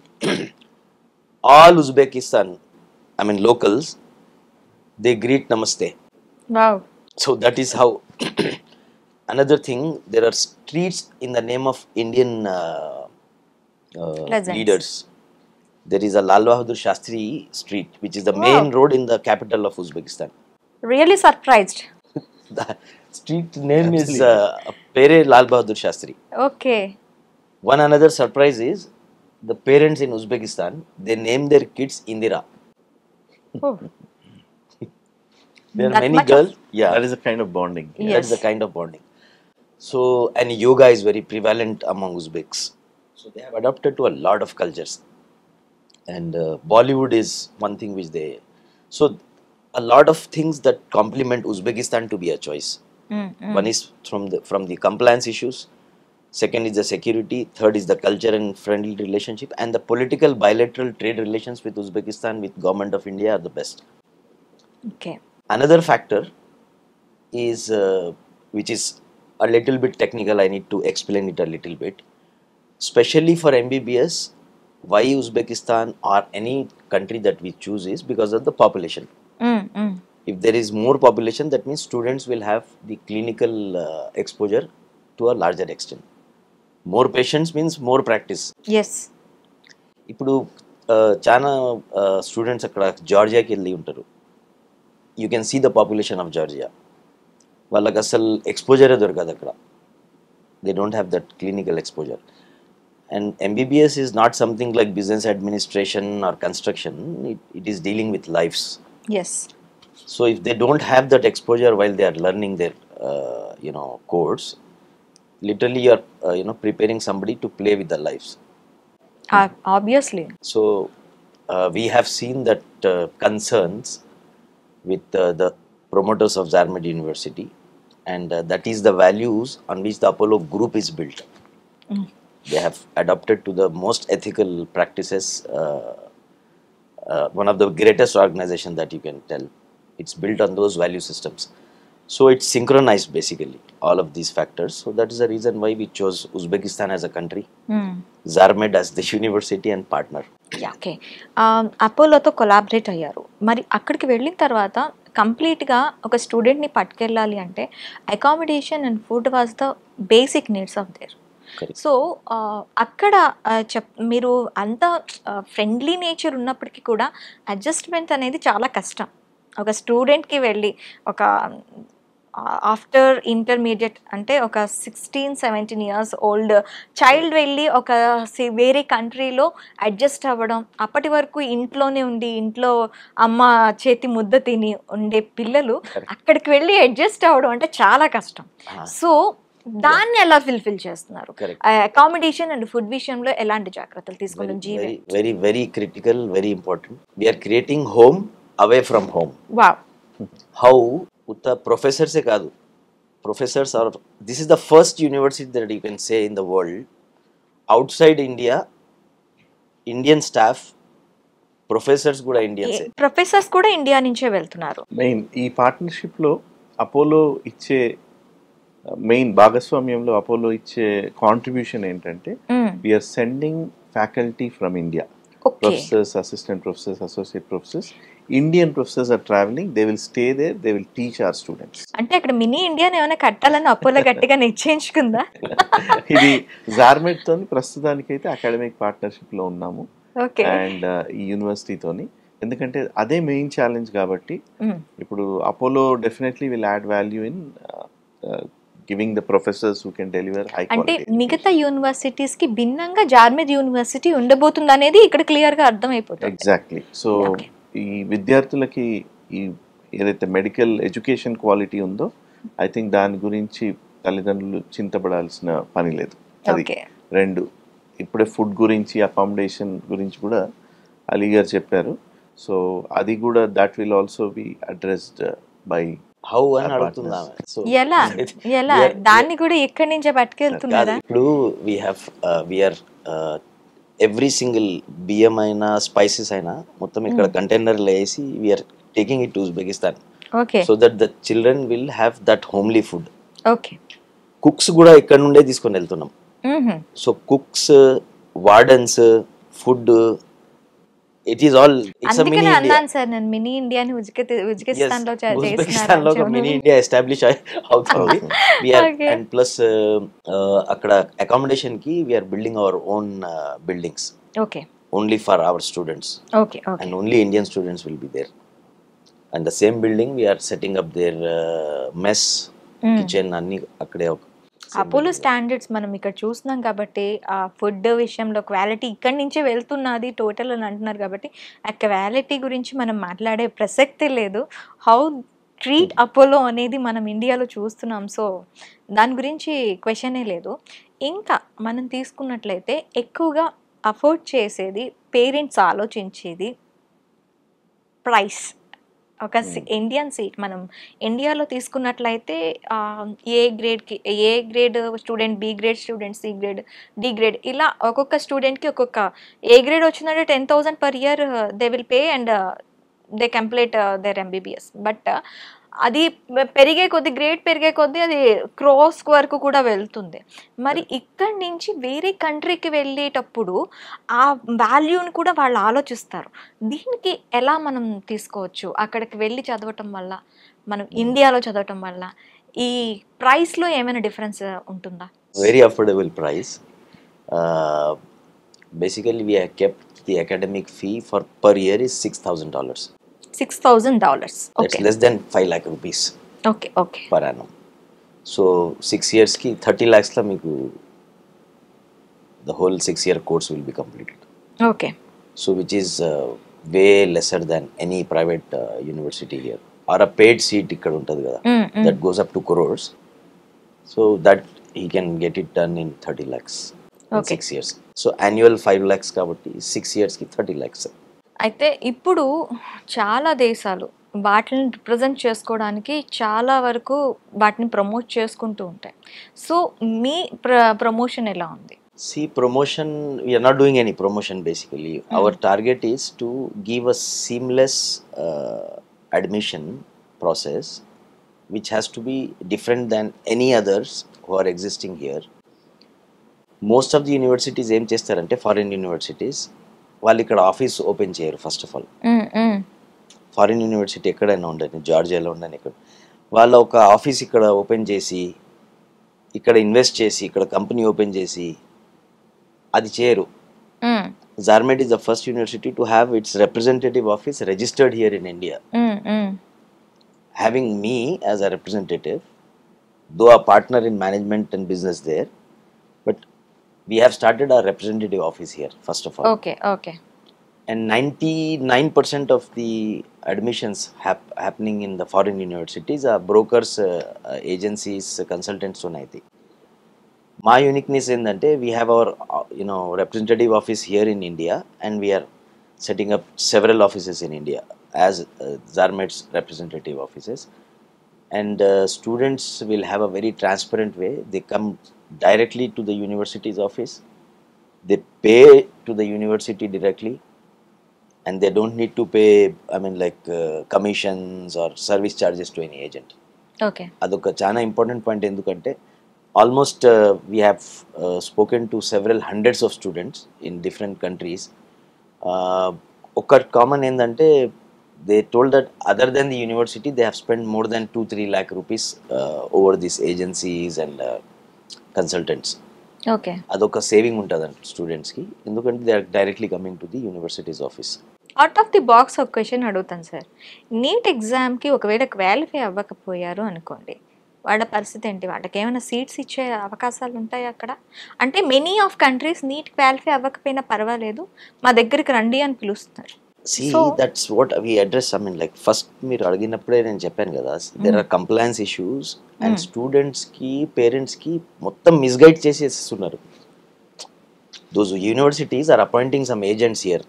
all Uzbekistan, I mean locals, they greet Namaste. Wow. So that is how. Another thing, there are streets in the name of Indian Presence. leaders. There is a Lal Bahadur Shastri street, which is the Wow. main road in the capital of Uzbekistan. Really surprised. The street name is Absolutely. Pere Lal Bahadur Shastri. Okay. One another surprise is the parents in Uzbekistan, they name their kids Indira. Oh, There are That many much of- girls. Yeah, That is a kind of bonding. Yes. that's the kind of bonding. So, and yoga is very prevalent among Uzbeks. So they have adopted to a lot of cultures. And Bollywood is one thing which they. So a lot of things that complement Uzbekistan to be a choice. One is from the compliance issues. Second is the security. Third is the culture and friendly relationship. And the political bilateral trade relations with Uzbekistan with government of India are the best. Okay. Another factor is which is a little bit technical. I need to explain it a little bit. Especially for MBBS, why Uzbekistan or any country that we choose is because of the population. If there is more population, that means students will have the clinical exposure to a larger extent. More patients means more practice. Yes. ఇప్పుడు చాలా స్టూడెంట్స్ అక్కడ జార్జియాకి వెళ్ళి ఉంటారు. You can see the population of Georgia. వాళ్ళకి అసలు ఎక్స్పోజరే దొరకదు అక్కడ. They don't have that clinical exposure. And MBBS is not something like business administration or construction. It is dealing with lives. Yes. So if they don't have that exposure while they are learning their course, literally you are preparing somebody to play with their lives. Obviously. So we have seen that concerns with the promoters of Zarmed University, and that is the values on which the Apollo group is built. They have adopted to the most ethical practices. One of the greatest organization that you can tell. It's built on those value systems. So it's synchronized basically, all of these factors. So that is the reason why we chose Uzbekistan as a country, Zarmed as the university and partner. Okay. అపోలోతో కొలాబరేట్ అయ్యారు. మరి అక్కడికి వెళ్ళిన తర్వాత కంప్లీట్గా ఒక స్టూడెంట్ని పట్టుకెళ్ళాలి అంటే accommodation and food was the basic needs of their. Correct. So అక్కడ మీరు అంత ఫ్రెండ్లీ నేచర్ ఉన్నప్పటికీ కూడా అడ్జస్ట్మెంట్ అనేది చాలా కష్టం. ఒక స్టూడెంట్కి వెళ్ళి ఒక ఆఫ్టర్ ఇంటర్మీడియట్ అంటే ఒక 16-17 years ఓల్డ్ చైల్డ్ వెళ్ళి ఒక వేరే కంట్రీలో అడ్జస్ట్ అవ్వడం, అప్పటి వరకు ఇంట్లోనే ఉండి ఇంట్లో అమ్మ చేతి ముద్ద తిని ఉండే పిల్లలు అక్కడికి వెళ్ళి అడ్జస్ట్ అవ్వడం అంటే చాలా కష్టం. సో దాన్ని ఎలా ఫిల్ఫిల్ చేస్తున్నారు? Correct. అకామిడేషన్ అండ్ ఫుడ్ విషయంలో ఎలాంటి జాగ్రత్తలు తీసుకుంటాం? Very, very, very critical, very important. We are creating home away from home. Wow. How? Utta professors se kaadu. Professors are, this is the first university that you can say in the world, outside India, Indian staff, professors kuda Indians. Professors కూడా ఇండియా నుంచే వెళ్తున్నారు. మెయిన్ ఈ పార్ట్నర్షిప్లో అపోలో ఇచ్చే మెయిన్ భాగస్వామ్యంలో అపోలో ఇచ్చే కాంట్రిబ్యూషన్ ఏంటంటే hmm. We're sending faculty from India, okay professors, assistant professors, associate professors. Indian professors are traveling. They will stay there. They will teach our students. అంటే అక్కడ మినీ ఇండియాని ఏమైనా కట్టాలని అపోలో గట్టిగా నిశ్చయించుకుందా? ఇది జార్మెట్ తోని ప్రస్తుతానికైతే అకాడమిక్ పార్ట్నర్షిప్ లో ఉన్నాము ఓకే అండ్ ఈ యూనివర్సిటీతోని. ఎందుకంటే అదే మెయిన్ ఛాలెంజ్ కాబట్టి ఇప్పుడు Apollo definitely will add value in giving the professors who can deliver high అంటే క్వాలిటీ. మిగతా యూనివర్సిటీస్ కి భిన్నంగా జార్మిద్ యూనివర్సిటీ ఉండబోతుంది అనేది ఇక్కడ క్లియర్ గా అర్థమైపోతుంది. ఎగ్జాక్ట్లీ. So Okay. ఈ విద్యార్థులకి ఈ ఏదైతే మెడికల్ ఎడ్యుకేషన్ క్వాలిటీ ఉందో ఐ థింక్ దాని గురించి తల్లిదండ్రులు చింతపడాల్సిన పని లేదు. అది ఓకే రెండు. ఇప్పుడే ఫుడ్ గురించి అకామిడేషన్ గురించి కూడా అలీ గారు చెప్పారు. సో అది కూడా that will also be addressed by how అని అడుగుతుందా? సో ఎలా ఎలా దాన్ని కూడా ఎక్కడి నుంచే పట్టుకెళ్తున్నారా? ఇప్పుడు వీఆర్ ఎవ్రీ సింగిల్ బియ్యం అయినా స్పైసెస్ అయినా మొత్తం ఇక్కడ కంటైనర్లో వేసి we're taking it to Uzbekistan okay so that the children will have that homely food. Okay cooks కూడా ఇక్కడ నుండే తీసుకొని వెళ్తున్నాం. So cooks, wardens, food, it is all it's mini అందుకనే ఇండియా. అన్నాను సార్ నేను మినీ ఇండియాని ఉజ్బెకిస్తాన్ లో ఉజ్బెకిస్తాన్ లో ఒక మినీ ఇండియా ఎస్టాబ్లిష్ అవుతుంది. Okay. అండ్ ప్లస్ అక్కడ అకామిడేషన్ కి we're building our own buildings okay only for our students okay okay and only Indian students will be there. And the same building we are setting up their mess, kitchen అన్ని అక్కడే. అపోలో స్టాండర్డ్స్ మనం ఇక్కడ చూస్తున్నాం కాబట్టి ఆ ఫుడ్ విషయంలో క్వాలిటీ ఇక్కడి నుంచే వెళ్తున్నది టోటల్ అని అంటున్నారు కాబట్టి ఆ క్వాలిటీ గురించి మనం మాట్లాడే ప్రసక్తే లేదు. హౌ ట్రీట్ అపోలో అనేది మనం ఇండియాలో చూస్తున్నాం. సో దాని గురించి క్వశ్చనే లేదు. ఇంకా మనం తీసుకున్నట్లయితే ఎక్కువగా అఫోర్డ్ చేసేది పేరెంట్స్ ఆలోచించేది ప్రైస్. ఒక ఇండియన్ సీట్ మనం ఇండియాలో తీసుకున్నట్లయితే A grade student, B grade student, C grade, D grade ఇలా ఒక్కొక్క స్టూడెంట్కి ఒక్కొక్క ఏ గ్రేడ్ వచ్చిందంటే 10,000 per year they will pay and they complete there MBBS. But అది పెరిగే కొద్దీ గ్రేడ్ పెరిగే కొద్దీ అది క్రోస్ వరకు కూడా వెళ్తుంది. మరి ఇక్కడి నుంచి వేరే కంట్రీకి వెళ్ళేటప్పుడు ఆ వాల్యూని కూడా వాళ్ళు ఆలోచిస్తారు. దీనికి ఎలా మనం తీసుకోవచ్చు? అక్కడికి వెళ్ళి చదవటం వల్ల మనం ఇండియాలో చదవటం వల్ల ఈ ప్రైస్లో ఏమైనా డిఫరెన్స్ ఉంటుందా? Very affordable price. Basically we have kept the academic fee for per year is $6,000. $6,000. That's okay less than 5 lakh rupees okay okay per annum. So 6 years ki 30 lakhs la meeku the whole 6-year course will be completed. Okay So which is way lesser than any private university here or a paid seat ikkada untadi kada that goes up to crores. So that he can get it done in 30 lakhs in Okay. 6 years. So annual 5 lakhs kabatti 6 years ki 30 lakhs. అయితే ఇప్పుడు చాలా దేశాలు వాటిని రిప్రజెంట్ చేసుకోవడానికి చాలా వరకు వాటిని ప్రమోట్ చేసుకుంటూ ఉంటాయి. సో మీ ప్రమోషన్ ఎలా ఉంది? See, promotion, we are not doing any promotion basically. Our target is to give a seamless admission process which has to be different than any others who are existing here. Most of the universities ఏం చేస్తారంటే ఫారిన్ యూనివర్సిటీస్ వాళ్ళు ఇక్కడ ఆఫీస్ ఓపెన్ చేయరు. First of all foreign university ఎక్కడైనా ఉండని, జార్జియాలో ఉండని, ఇక్కడ వాళ్ళ ఒక ఆఫీస్ ఇక్కడ ఓపెన్ చేసి ఇక్కడ ఇన్వెస్ట్ చేసి ఇక్కడ కంపెనీ ఓపెన్ చేసి అది చేయరు. Zarmet is the first university to have its representative office registered here in India. Having me as a representative, though a partner in management and business there, but we have started our representative office here first of all. Okay okay And 99% of the admissions happening in the foreign universities are brokers, agencies, consultants unaiti. My uniqueness ఏంటంటే we have our representative office here in India and we are setting up several offices in India as Zarmet's representative offices, and students will have a very transparent way. They come directly to the university's office, they pay to the university directly, and they don't need to pay commissions or service charges to any agent. Okay. అదొక చాలా ఇంపార్టెంట్ పాయింట్. ఎందుకంటే almost we have spoken to several hundreds of students in different countries. ఒక కామన్ ఏంటంటే they told that other than the university they have spend more than 2-3 lakh rupees over this agencies and consultants. Okay. అదొక సేవింగ్ ఉంటుంది అంట స్టూడెంట్స్కి, ఎందుకంటే they are directly coming to the universities office. Out of the box ఒక క్వశ్చన్ అడుగుతాను సార్. నీట్ ఎగ్జామ్కి ఒకవేళ క్వాలిఫై అవ్వకపోయారు అనుకోండి, వాళ్ళ పరిస్థితి ఏంటి? వాళ్ళకి ఏమైనా సీట్స్ ఇచ్చే అవకాశాలు ఉంటాయి అక్కడ? అంటే many of countries neat qualify అవ్వకపోయినా పర్వాలేదు, మా దగ్గరికి రండి అని పిలుస్తున్నారు. See, that's what we address. I mean, like first మీరు అడిగినప్పుడే నేను చెప్పాను కదా, there are compliance issues and students కి parents కి మొత్తం మిస్గైడ్ చేసేస్తున్నారు. Those universities are appointing some agents here,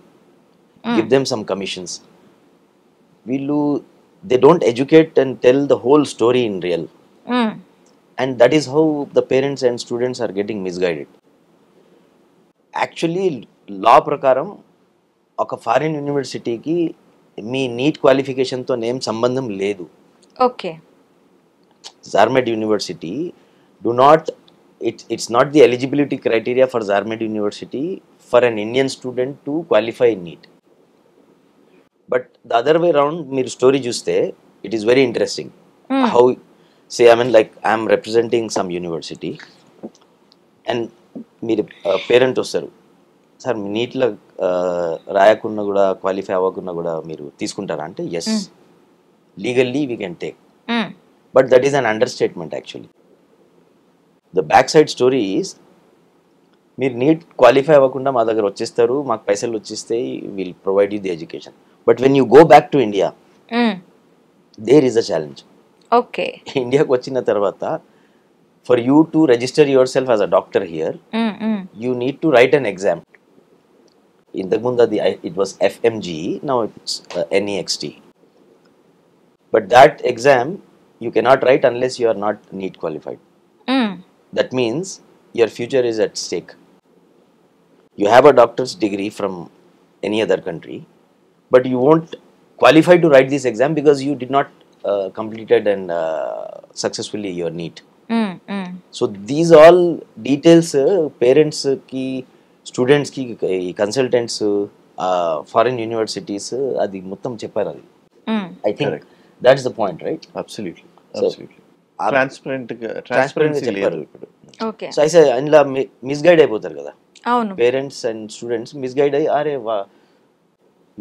give them some commissions. వీళ్ళు they don't educate and tell the whole story in real, and that is how the parents and students are getting misguided. Actually law ప్రకారం ఒక ఫారిన్ యూనివర్సిటీకి మీ నీట్ క్వాలిఫికేషన్తో ఏం సంబంధం లేదు. Okay. Zarmed university do not, it's not the eligibility criteria for Zarmed University for an Indian student to qualify in NEET. But the other way around, మీరు స్టోరీ చూస్తే it is very interesting. How, say, I mean, like I am representing some university and మీరు పేరెంట్ వస్తారు, సార్ మీ నీట్లో రాయకున్నా కూడా క్వాలిఫై అవ్వకున్నా కూడా మీరు తీసుకుంటారా అంటే yes, legally we can take. But that is an understatement actually. The back side story is, మీరు నీట్ క్వాలిఫై అవ్వకుండా మా దగ్గర వచ్చేస్తారు, మాకు పైసలు వచ్చేస్తాయి, will provide you the education. But when you go back to India there is a challenge. Okay. ఇండియాకి వచ్చిన తర్వాత for you to register your self as a doctor here you need to write an exam. ఇంతకుముందు అది it was FMG, now it's NEXT. But that exam you cannot write unless you are not NEET qualified. That means your future is at stake. You have a doctor's degree from any other country, but you won't qualify to write this exam because you did not completed and successfully your NEET. So these all details parents ki, స్టూడెంట్స్కి, కన్సల్టెంట్స్, ఫారిన్ యూనివర్సిటీస్ అది మొత్తం చెప్పారు. అది I think that's the point, right? Absolutely, absolutely transparency లేదు ఇప్పుడు. ఓకే. సో అయితే అందులో మిస్గైడ్ అయిపోతారు కదా. అవును. పేరెంట్స్ అండ్ స్టూడెంట్స్ మిస్గైడ్ అయ్యి, అరే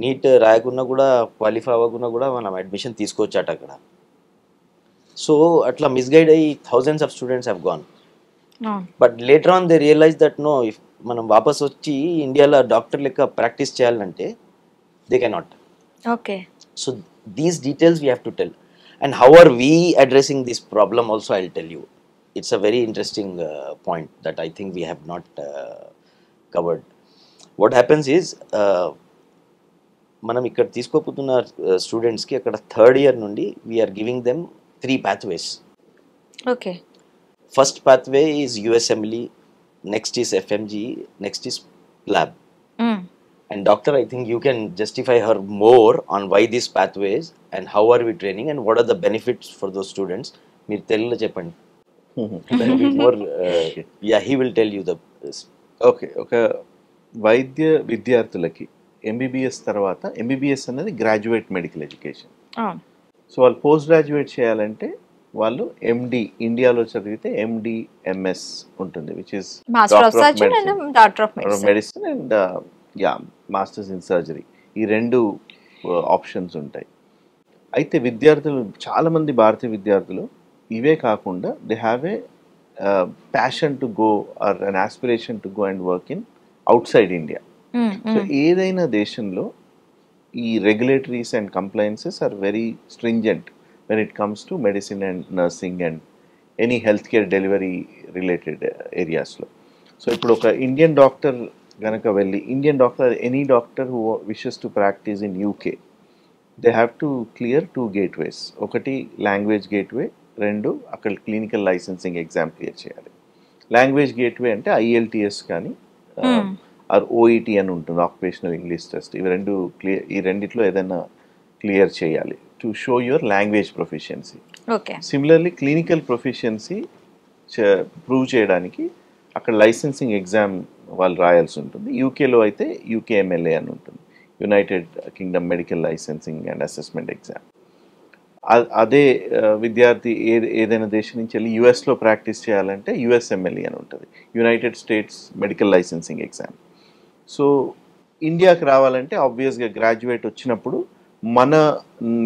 నీట్ రాయకున్నా కూడా క్వాలిఫై అవ్వకున్నా కూడా మనం అడ్మిషన్ తీసుకోవచ్చట అక్కడ. సో అట్లా మిస్గైడ్ అయ్యి thousands of students have gone. But later on they realise that no, if మనం వాపస్ వచ్చి ఇండియాలో డాక్టర్ లెక్క ప్రాక్టీస్ చేయాలంటే they cannot. Okay. So these details we have to tell. And how are we addressing this problem also I will tell you. It's a very interesting point that I think we have not covered. What happens is, మనం ఇక్కడ తీసుకోపోతున్న స్టూడెంట్స్కి అక్కడ థర్డ్ ఇయర్ నుండి we are giving them 3 pathways. Okay. First pathway is USMLE, next is FMG, next is lab. And doctor, I think you can justify her more on why these pathways and how are we training and what are the benefits for those students. Meer telugulo cheppandi. More, yeah, he will tell you the. Okay. ఒక వైద్య విద్యార్థులకి MBBS తర్వాత, MBBS అనేది గ్రాడ్యుయేట్ మెడికల్ ఎడ్యుకేషన్. సో వాళ్ళు పోస్ట్ గ్రాడ్యుయేట్ చేయాలంటే వాళ్ళు MD, ఇండియాలో చదివితే MD MS ఉంటుంది, which is doctor of medicine and masters in surgery. ఈ 2 ఆప్షన్స్ ఉంటాయి. అయితే విద్యార్థులు, చాలామంది భారతీయ విద్యార్థులు ఇవే కాకుండా they have a passion to go or an aspiration to go and work in outside India. So ఏదైనా దేశంలో ఈ regulatories and compliances are very stringent when it comes to medicine and nursing and any healthcare delivery related areas lo. So ippudu oka Indian doctor ganaka velli, Indian doctor, any doctor who wishes to practice in UK, they have to clear 2 gateways. Okati language gateway, rendu akkada clinical licensing exam clear cheyali. Language gateway ante IELTS kani or OET అని ఉంటుంది, occupational English test. ఇవి 2 clear, ఈ రెండిట్లో ఏదైనా క్లియర్ చేయాలి to show your language proficiency. Okay. Similarly clinical proficiency prove చేయడానికి అక్కడ లైసెన్సింగ్ ఎగ్జామ్ వాళ్ళు రాయాల్సి ఉంటుంది. యూకేలో అయితే యూకేఎంఎల్ఏ అని ఉంటుంది, United Kingdom medical licensing and assessment exam. అదే విద్యార్థి ఏదైనా దేశం నుంచి వెళ్ళి యుఎస్లో ప్రాక్టీస్ చేయాలంటే యుఎస్ఎంఎల్ఏ అని ఉంటుంది, United states medical licensing exam. So ఇండియాకి రావాలంటే ఆబ్వియస్గా గ్రాడ్యుయేట్ వచ్చినప్పుడు మన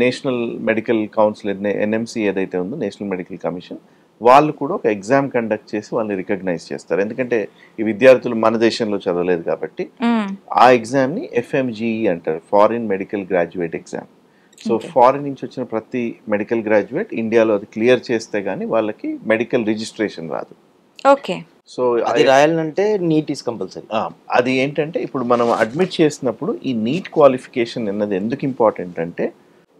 నేషనల్ మెడికల్ కౌన్సిల్ ఎన్ఎంసి ఏదైతే ఉందో, నేషనల్ మెడికల్ కమిషన్, వాళ్ళు కూడా ఒక ఎగ్జామ్ కండక్ట్ చేసి వాళ్ళని రికగ్నైజ్ చేస్తారు. ఎందుకంటే ఈ విద్యార్థులు మన దేశంలో చదవలేదు కాబట్టి ఆ ఎగ్జామ్ని ఎఫ్ఎంజిఈ అంటారు, foreign medical graduate exam. So foreign నుంచి వచ్చిన ప్రతి మెడికల్ గ్రాడ్యుయేట్ ఇండియాలో అది క్లియర్ చేస్తే గానీ వాళ్ళకి మెడికల్ రిజిస్ట్రేషన్ రాదు. ఓకే. సో అది రాయాలంటే నీట్ ఈస్ కంపల్సరీ. అది ఏంటంటే ఇప్పుడు మనం అడ్మిట్ చేసినప్పుడు ఈ నీట్ క్వాలిఫికేషన్ అన్నది ఎందుకు ఇంపార్టెంట్ అంటే,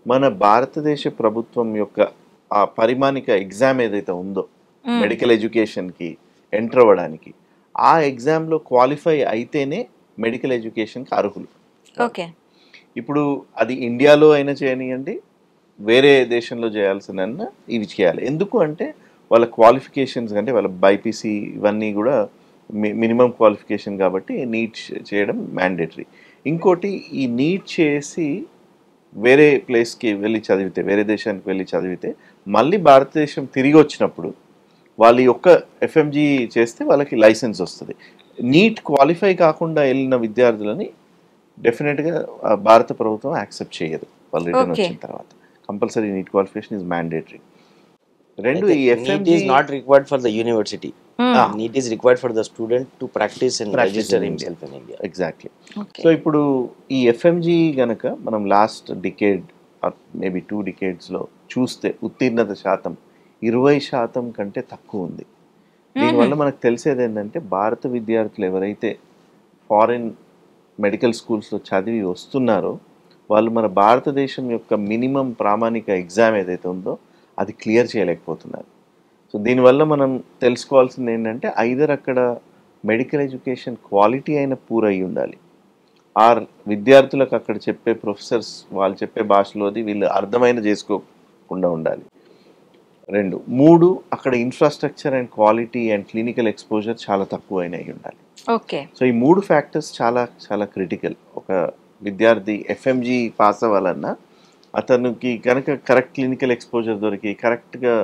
మన భారతదేశ ప్రభుత్వం యొక్క ఆ పరిమాణిక ఎగ్జామ్ ఏదైతే ఉందో మెడికల్ ఎడ్యుకేషన్కి ఎంటర్ అవ్వడానికి, ఆ ఎగ్జామ్లో క్వాలిఫై అయితేనే మెడికల్ ఎడ్యుకేషన్కి అర్హులు. ఓకే. ఇప్పుడు అది ఇండియాలో అయినా చేయనియండి, వేరే దేశంలో చేయాల్సిన ఇవి చేయాలి. ఎందుకు అంటే వాళ్ళ క్వాలిఫికేషన్స్ అంటే వాళ్ళ బైపీసీ ఇవన్నీ కూడా మినిమం క్వాలిఫికేషన్ కాబట్టి నీట్ చేయడం మ్యాండేటరీ. ఇంకోటి, ఈ నీట్ చేసి వేరే ప్లేస్కి వెళ్ళి చదివితే, వేరే దేశానికి వెళ్ళి చదివితే మళ్ళీ భారతదేశం తిరిగి వచ్చినప్పుడు వాళ్ళు యొక్క ఎఫ్ఎంజీ చేస్తే వాళ్ళకి లైసెన్స్ వస్తుంది. నీట్ క్వాలిఫై కాకుండా వెళ్ళిన విద్యార్థులని డెఫినెట్గా భారత ప్రభుత్వం యాక్సెప్ట్ చేయదు. వాళ్ళు రిటర్న్ వచ్చిన తర్వాత compulsory NEET qualification is mandatory. రెండు, ఈ FMG is not required for the university, NEET is required for the student to practise and register himself in India. Exactly. So ఇప్పుడు ఈ ఎఫ్ఎంజీ గనక మనం లాస్ట్ డికేడ్ ఆర్ మేబీ 2 డికేడ్స్లో చూస్తే ఉత్తీర్ణత శాతం 20% కంటే తక్కువ ఉంది. దీనివల్ల మనకు తెలిసేది ఏంటంటే, భారత విద్యార్థులు ఎవరైతే ఫారిన్ మెడికల్ స్కూల్స్లో చదివి వస్తున్నారో వాళ్ళు మన భారతదేశం యొక్క మినిమం ప్రామాణిక ఎగ్జామ్ ఏదైతే ఉందో అది క్లియర్ చేయలేకపోతున్నారు. సో దీనివల్ల మనం తెలుసుకోవాల్సింది ఏంటంటే, ఐదర్ అక్కడ మెడికల్ ఎడ్యుకేషన్ క్వాలిటీ అయిన పూర్ అయి ఉండాలి, ఆర్ విద్యార్థులకు అక్కడ చెప్పే ప్రొఫెసర్స్ వాళ్ళు చెప్పే భాషలోది వీళ్ళు అర్థమైన చేసుకోకుండా ఉండాలి. 2, 3 అక్కడ infrastructure and quality and clinical exposure చాలా తక్కువ అయిన అయి ఉండాలి. ఓకే. సో ఈ 3 ఫ్యాక్టర్స్ చాలా చాలా క్రిటికల్. ఒక విద్యార్థి ఎఫ్ఎంజీ పాస్ అవ్వాలన్నా అతనికి కనుక కరెక్ట్ క్లినికల్ ఎక్స్పోజర్ దొరికి, కరెక్ట్గా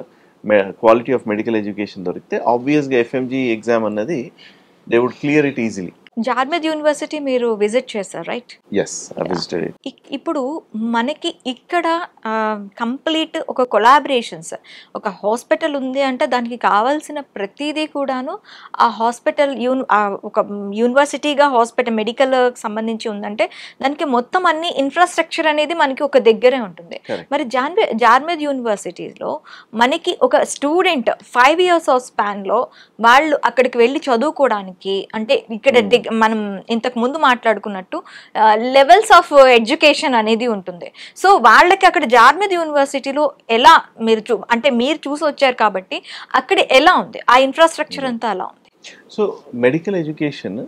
క్వాలిటీ ఆఫ్ మెడికల్ ఎడ్యుకేషన్ దొరికితే ఆబ్వియస్గా ఎఫ్ఎంజీ ఎగ్జామ్ అన్నది they would clear it easily. Zarmed university మీరు విజిట్ చేశారు, right? Yes, I visited it. ఇప్పుడు మనకి ఇక్కడ కంప్లీట్ ఒక కొలాబరేషన్స్, ఒక హాస్పిటల్ ఉంది అంటే దానికి కావాల్సిన ప్రతిదీ కూడాను ఆ హాస్పిటల్ ఒక యూనివర్సిటీగా హాస్పిటల్ మెడికల్ సంబంధించి ఉందంటే దానికి మొత్తం అన్ని ఇన్ఫ్రాస్ట్రక్చర్ అనేది మనకి ఒక దగ్గరే ఉంటుంది. మరి జార్మెద్ యూనివర్సిటీలో మనకి ఒక స్టూడెంట్ 5 years ఆఫ్ స్పాన్లో వాళ్ళు అక్కడికి వెళ్ళి చదువుకోవడానికి, అంటే ఇక్కడ మనం ఇంతకు ముందు మాట్లాడుకున్నట్టు లెవెల్స్ ఆఫ్ ఎడ్యుకేషన్ అనేది ఉంటుంది. సో వాళ్ళకి అక్కడ జార్మెద్ యూనివర్సిటీలో ఎలా మీరు చూసి వచ్చారు కాబట్టి అక్కడ ఎలా ఉంది ఆ ఇన్ఫ్రాస్ట్రక్చర్ అంతా ఎలా ఉంది? సో మెడికల్ ఎడ్యుకేషన్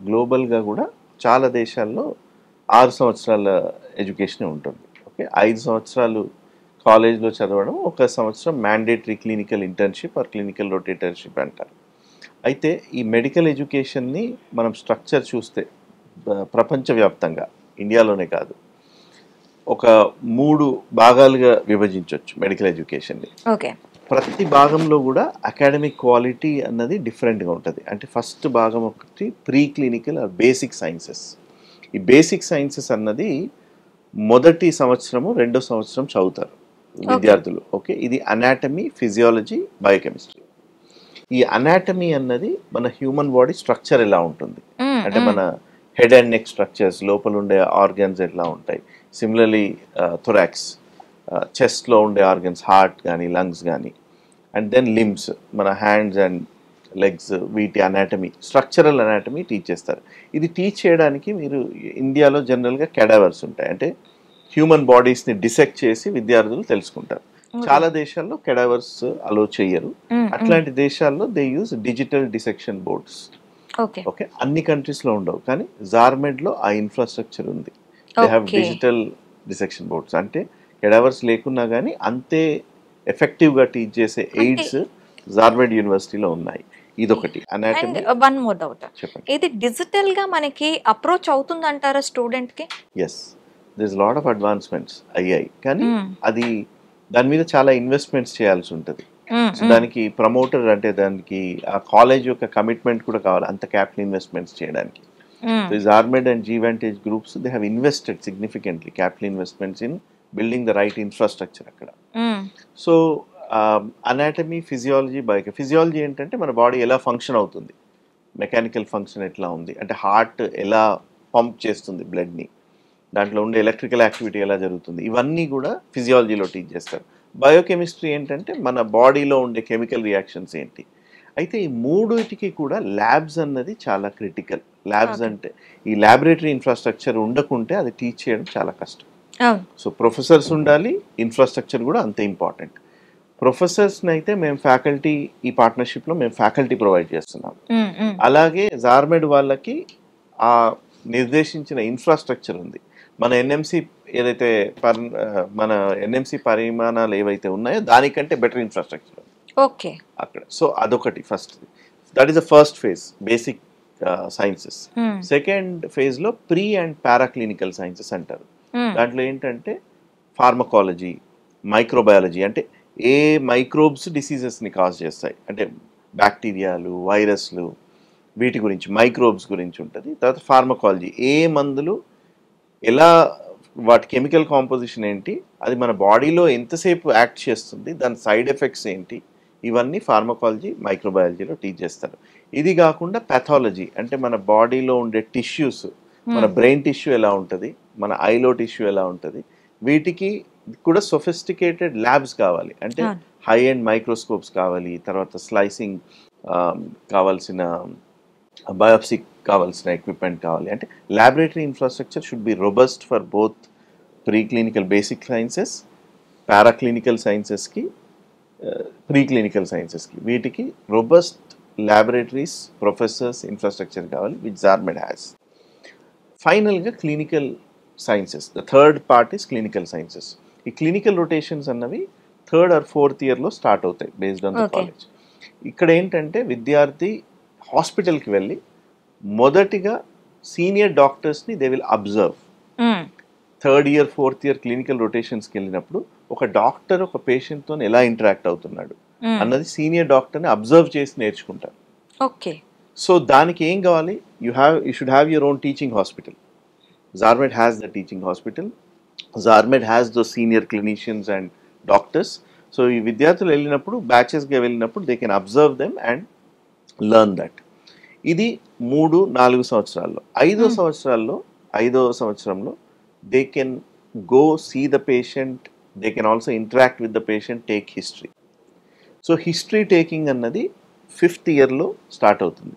గ్లోబల్గా కూడా చాలా దేశాల్లో 6 సంవత్సరాల ఎడ్యుకేషన్ ఉంటుంది. ఓకే, 5 సంవత్సరాలు కాలేజ్లో చదవడం, 1 సంవత్సరం mandatory clinical internship or clinical rotatorship అంటారు. అయితే ఈ మెడికల్ ఎడ్యుకేషన్ని మనం స్ట్రక్చర్ చూస్తే ప్రపంచవ్యాప్తంగా, ఇండియాలోనే కాదు, ఒక 3 భాగాలుగా విభజించవచ్చు మెడికల్ ఎడ్యుకేషన్ని. ఓకే. ప్రతి భాగంలో కూడా అకాడమిక్ క్వాలిటీ అన్నది డిఫరెంట్గా ఉంటుంది. అంటే ఫస్ట్ భాగం ఒకటి pre clinical or basic sciences. ఈ బేసిక్ సైన్సెస్ అన్నది మొదటి సంవత్సరము 2వ సంవత్సరం చదువుతారు విద్యార్థులు. ఓకే, ఇది అనాటమీ, ఫిజియాలజీ, బయోకెమిస్ట్రీ. ఈ అనాటమీ అన్నది మన హ్యూమన్ బాడీ స్ట్రక్చర్ ఎలా ఉంటుంది, అంటే మన హెడ్ అండ్ నెక్ స్ట్రక్చర్స్, లోపల ఉండే ఆర్గన్స్ ఎట్లా ఉంటాయి. సిమిలర్లీ థొరాక్స్, చెస్ట్లో ఉండే ఆర్గన్స్, హార్ట్ కానీ లంగ్స్ కానీ, అండ్ దెన్ లిమ్స్, మన హ్యాండ్స్ అండ్ లెగ్స్, వీటి అనాటమీ, స్ట్రక్చరల్ అనాటమీ టీచ్ చేస్తారు. ఇది టీచ్ చేయడానికి మీరు ఇండియాలో జనరల్గా కెడావర్స్ ఉంటాయి, అంటే హ్యూమన్ బాడీస్ని డిసెక్ట్ చేసి విద్యార్థులు తెలుసుకుంటారు. చాలా దేశాల్లో కెడావర్స్ అలో చేయరు. అట్లాంటి దేశాల్లో they use digital dissection boards. Okay, అన్ని కంట్రీస్లో ఉండవు, కానీ జార్మెడ్లో ఆ ఇన్ఫ్రాస్ట్రక్చర్ ఉంది. They have digital dissection boards. అంటే కెడావర్స్ లేకున్నా కానీ అంతే ఎఫెక్టివ్గా టీచ్ చేసే ఎయిడ్స్ జార్మెడ్ యూనివర్సిటీలో ఉన్నాయి. ఇదొకటి. అనాటమీ. వన్ మోర్ డౌట్, చెప్పండి. ఇది డిజిటల్ గా మనకి అప్రోచ్ అవుతుంది అంటారా స్టూడెంట్ కి? Yes, this lot of advancements అయ్యాయి, కానీ అది దాని మీద చాలా ఇన్వెస్ట్మెంట్స్ చేయాల్సి ఉంటుంది. సో దానికి ప్రమోటర్ అంటే దానికి ఆ కాలేజ్ యొక్క కమిట్మెంట్ కూడా కావాలి అంత క్యాపిటల్ ఇన్వెస్ట్మెంట్స్ చేయడానికి. So Zarmed and Jeevantage groups they have invested significantly capital investments in building the right infrastructure అక్కడ. సో అనాటమీ, ఫిజియాలజీ, ఫిజియాలజీ ఏంటంటే మన బాడీ ఎలా ఫంక్షన్ అవుతుంది, మెకానికల్ ఫంక్షన్ ఎట్లా ఉంది, అంటే హార్ట్ ఎలా పంప్ చేస్తుంది బ్లడ్ని, దాంట్లో ఉండే ఎలక్ట్రికల్ యాక్టివిటీ ఎలా జరుగుతుంది, ఇవన్నీ కూడా ఫిజియాలజీలో టీచ్ చేస్తారు. బయోకెమిస్ట్రీ ఏంటంటే మన బాడీలో ఉండే కెమికల్ రియాక్షన్స్ ఏంటి. అయితే ఈ మూడుటికి కూడా ల్యాబ్స్ అన్నది చాలా క్రిటికల్. ల్యాబ్స్ అంటే ఈ ల్యాబొరేటరీ ఇన్ఫ్రాస్ట్రక్చర్ ఉండకుంటే అది టీచ్ చేయడం చాలా కష్టం. సో ప్రొఫెసర్స్ ఉండాలి, ఇన్ఫ్రాస్ట్రక్చర్ కూడా అంతే ఇంపార్టెంట్. ప్రొఫెసర్స్ని అయితే మేము ఫ్యాకల్టీ, ఈ పార్ట్నర్షిప్లో మేము ఫ్యాకల్టీ ప్రొవైడ్ చేస్తున్నాం. అలాగే జార్మెడ్ వాళ్ళకి ఆ నిర్దేశించిన ఇన్ఫ్రాస్ట్రక్చర్ ఉంది. మన ఎన్ఎంసి ఏదైతే మన ఎన్ఎంసి పరిమాణాలు ఏవైతే ఉన్నాయో దానికంటే బెటర్ ఇన్ఫ్రాస్ట్రక్చర్ ఓకే అక్కడ. సో అదొకటి first. That is the first phase, basic sciences. Second ఫేజ్లో ప్రీ అండ్ పారాక్లినికల్ సైన్సెస్ అంటారు. దాంట్లో ఏంటంటే ఫార్మకాలజీ, మైక్రోబయాలజీ, అంటే ఏ మైక్రోబ్స్ డిసీజెస్ని కాజ్ చేస్తాయి, అంటే బ్యాక్టీరియాలు, వైరస్లు, వీటి గురించి, మైక్రోబ్స్ గురించి ఉంటుంది. తర్వాత ఫార్మకాలజీ, ఏ మందులు ఎలా, వాటి కెమికల్ కాంపోజిషన్ ఏంటి, అది మన బాడీలో ఎంతసేపు యాక్ట్ చేస్తుంది, దాని సైడ్ ఎఫెక్ట్స్ ఏంటి, ఇవన్నీ ఫార్మకాలజీ, మైక్రోబయాలజీలో టీచ్ చేస్తారు. ఇది కాకుండా పాథాలజీ, అంటే మన బాడీలో ఉండే టిష్యూస్, మన బ్రెయిన్ టిష్యూ ఎలా ఉంటుంది, మన ఐలో టిష్యూ ఎలా ఉంటుంది, వీటికి కూడా సొఫిస్టికేటెడ్ ల్యాబ్స్ కావాలి. అంటే హై అండ్ మైక్రోస్కోప్స్ కావాలి, తర్వాత స్లైసింగ్ కావాల్సిన, బయోప్సీ కావాల్సిన ఎక్విప్మెంట్ కావాలి. అంటే laboratory infrastructure should be robust for both pre clinical basic sciences, paraclinical సైన్సెస్కి, ప్రీ క్లినికల్ సైన్సెస్కి, వీటికి రోబస్ట్ ల్యాబొరేటరీస్, ప్రొఫెసర్స్, ఇన్ఫ్రాస్ట్రక్చర్ కావాలి, విచ్ జార్మెడ్ హ్యాస్. ఫైనల్గా clinical sciences, the third part is clinical sciences. ఈ క్లినికల్ రొటేషన్స్ అన్నవి థర్డ్ ఆర్ ఫోర్త్ ఇయర్లో స్టార్ట్ అవుతాయి బేస్డ్ ఆన్ ద కాలేజ్. ఇక్కడ ఏంటంటే విద్యార్థి హాస్పిటల్కి వెళ్ళి మొదటిగా సీనియర్ డాక్టర్స్ని they will observe. Third year, fourth year clinical రొటేషన్స్కి వెళ్ళినప్పుడు ఒక డాక్టర్ ఒక పేషెంట్తో ఎలా ఇంటరాక్ట్ అవుతున్నాడు అన్నది సీనియర్ డాక్టర్ని అబ్జర్వ్ చేసి నేర్చుకుంటారు. ఓకే. సో దానికి ఏం కావాలి, you should have your own teaching hospital. Zarmed has the teaching hospital, Zarmed has those senior clinicians and doctors. So ఈ విద్యార్థులు వెళ్ళినప్పుడు, బ్యాచెస్గా వెళ్ళినప్పుడు they can observe them and learn that. ఇది 3-4 సంవత్సరాల్లో. 5వ సంవత్సరంలో they can go see the patient, they can also interact with the patient, take history. So history taking అన్నది 5th ఇయర్లో స్టార్ట్ అవుతుంది.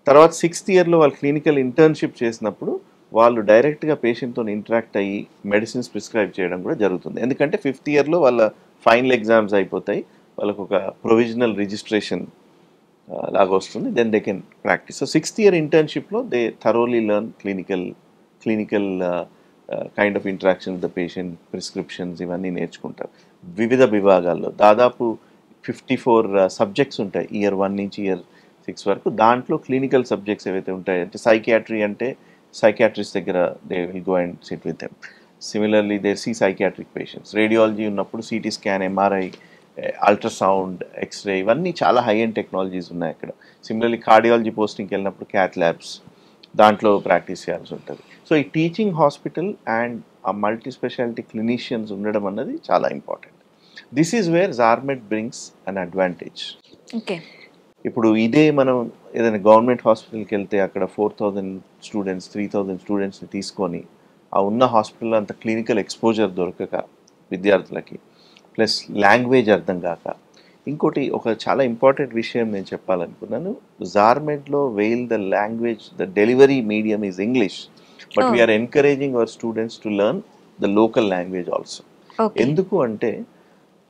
తర్వాత 6th ఇయర్లో వాళ్ళు క్లినికల్ ఇంటర్న్షిప్ చేసినప్పుడు వాళ్ళు డైరెక్ట్గా పేషెంట్తో ఇంటరాక్ట్ అయ్యి మెడిసిన్స్ ప్రిస్క్రైబ్ చేయడం కూడా జరుగుతుంది. ఎందుకంటే 5th ఇయర్లో వాళ్ళ ఫైనల్ ఎగ్జామ్స్ అయిపోతాయి, వాళ్ళకు ఒక ప్రొవిజనల్ రిజిస్ట్రేషన్ లాగా వస్తుంది, then they can practise. So 6th year ఇంటర్న్షిప్లో they thoroughly learn clinical kind of interaction with the patient, prescriptions, ఇవన్నీ నేర్చుకుంటారు. వివిధ విభాగాల్లో దాదాపు 54 సబ్జెక్ట్స్ ఉంటాయి ఇయర్ 1 నుంచి ఇయర్ 6 వరకు. దాంట్లో క్లినికల్ సబ్జెక్ట్స్ ఏవైతే ఉంటాయి, అంటే సైకియాట్రీ అంటే సైకియాట్రిస్ట్ దగ్గర they will go and sit with them. Similarly they see psychiatric patients. Radiology ఉన్నప్పుడు CT scan, MRI, ultrasound, X-ray, ఇవన్నీ చాలా హై అండ్ టెక్నాలజీస్ ఉన్నాయి అక్కడ. సిమిలర్లీ కార్డియాలజీ పోస్టింగ్కి వెళ్ళినప్పుడు క్యాత్ ల్యాబ్స్, దాంట్లో ప్రాక్టీస్ చేయాల్సి ఉంటుంది. సో ఈ టీచింగ్ హాస్పిటల్ అండ్ ఆ మల్టీ స్పెషాలిటీ క్లినిషియన్స్ ఉండడం అన్నది చాలా important. This is where Zarmed brings an advantage. Okay. ఇప్పుడు ఇదే మనం ఏదైనా గవర్నమెంట్ హాస్పిటల్కి వెళ్తే అక్కడ 4,000 స్టూడెంట్స్, 3,000 స్టూడెంట్స్ని తీసుకొని ఆ ఉన్న హాస్పిటల్లో అంత క్లినికల్ ఎక్స్పోజర్ దొరకక విద్యార్థులకి, ప్లస్ లాంగ్వేజ్ అర్థం కాక. ఇంకోటి ఒక చాలా ఇంపార్టెంట్ విషయం నేను చెప్పాలనుకున్నాను, జార్మెడ్లో while the language, the delivery medium is English, but we're encouraging our students to learn the local language also. ఎందుకు అంటే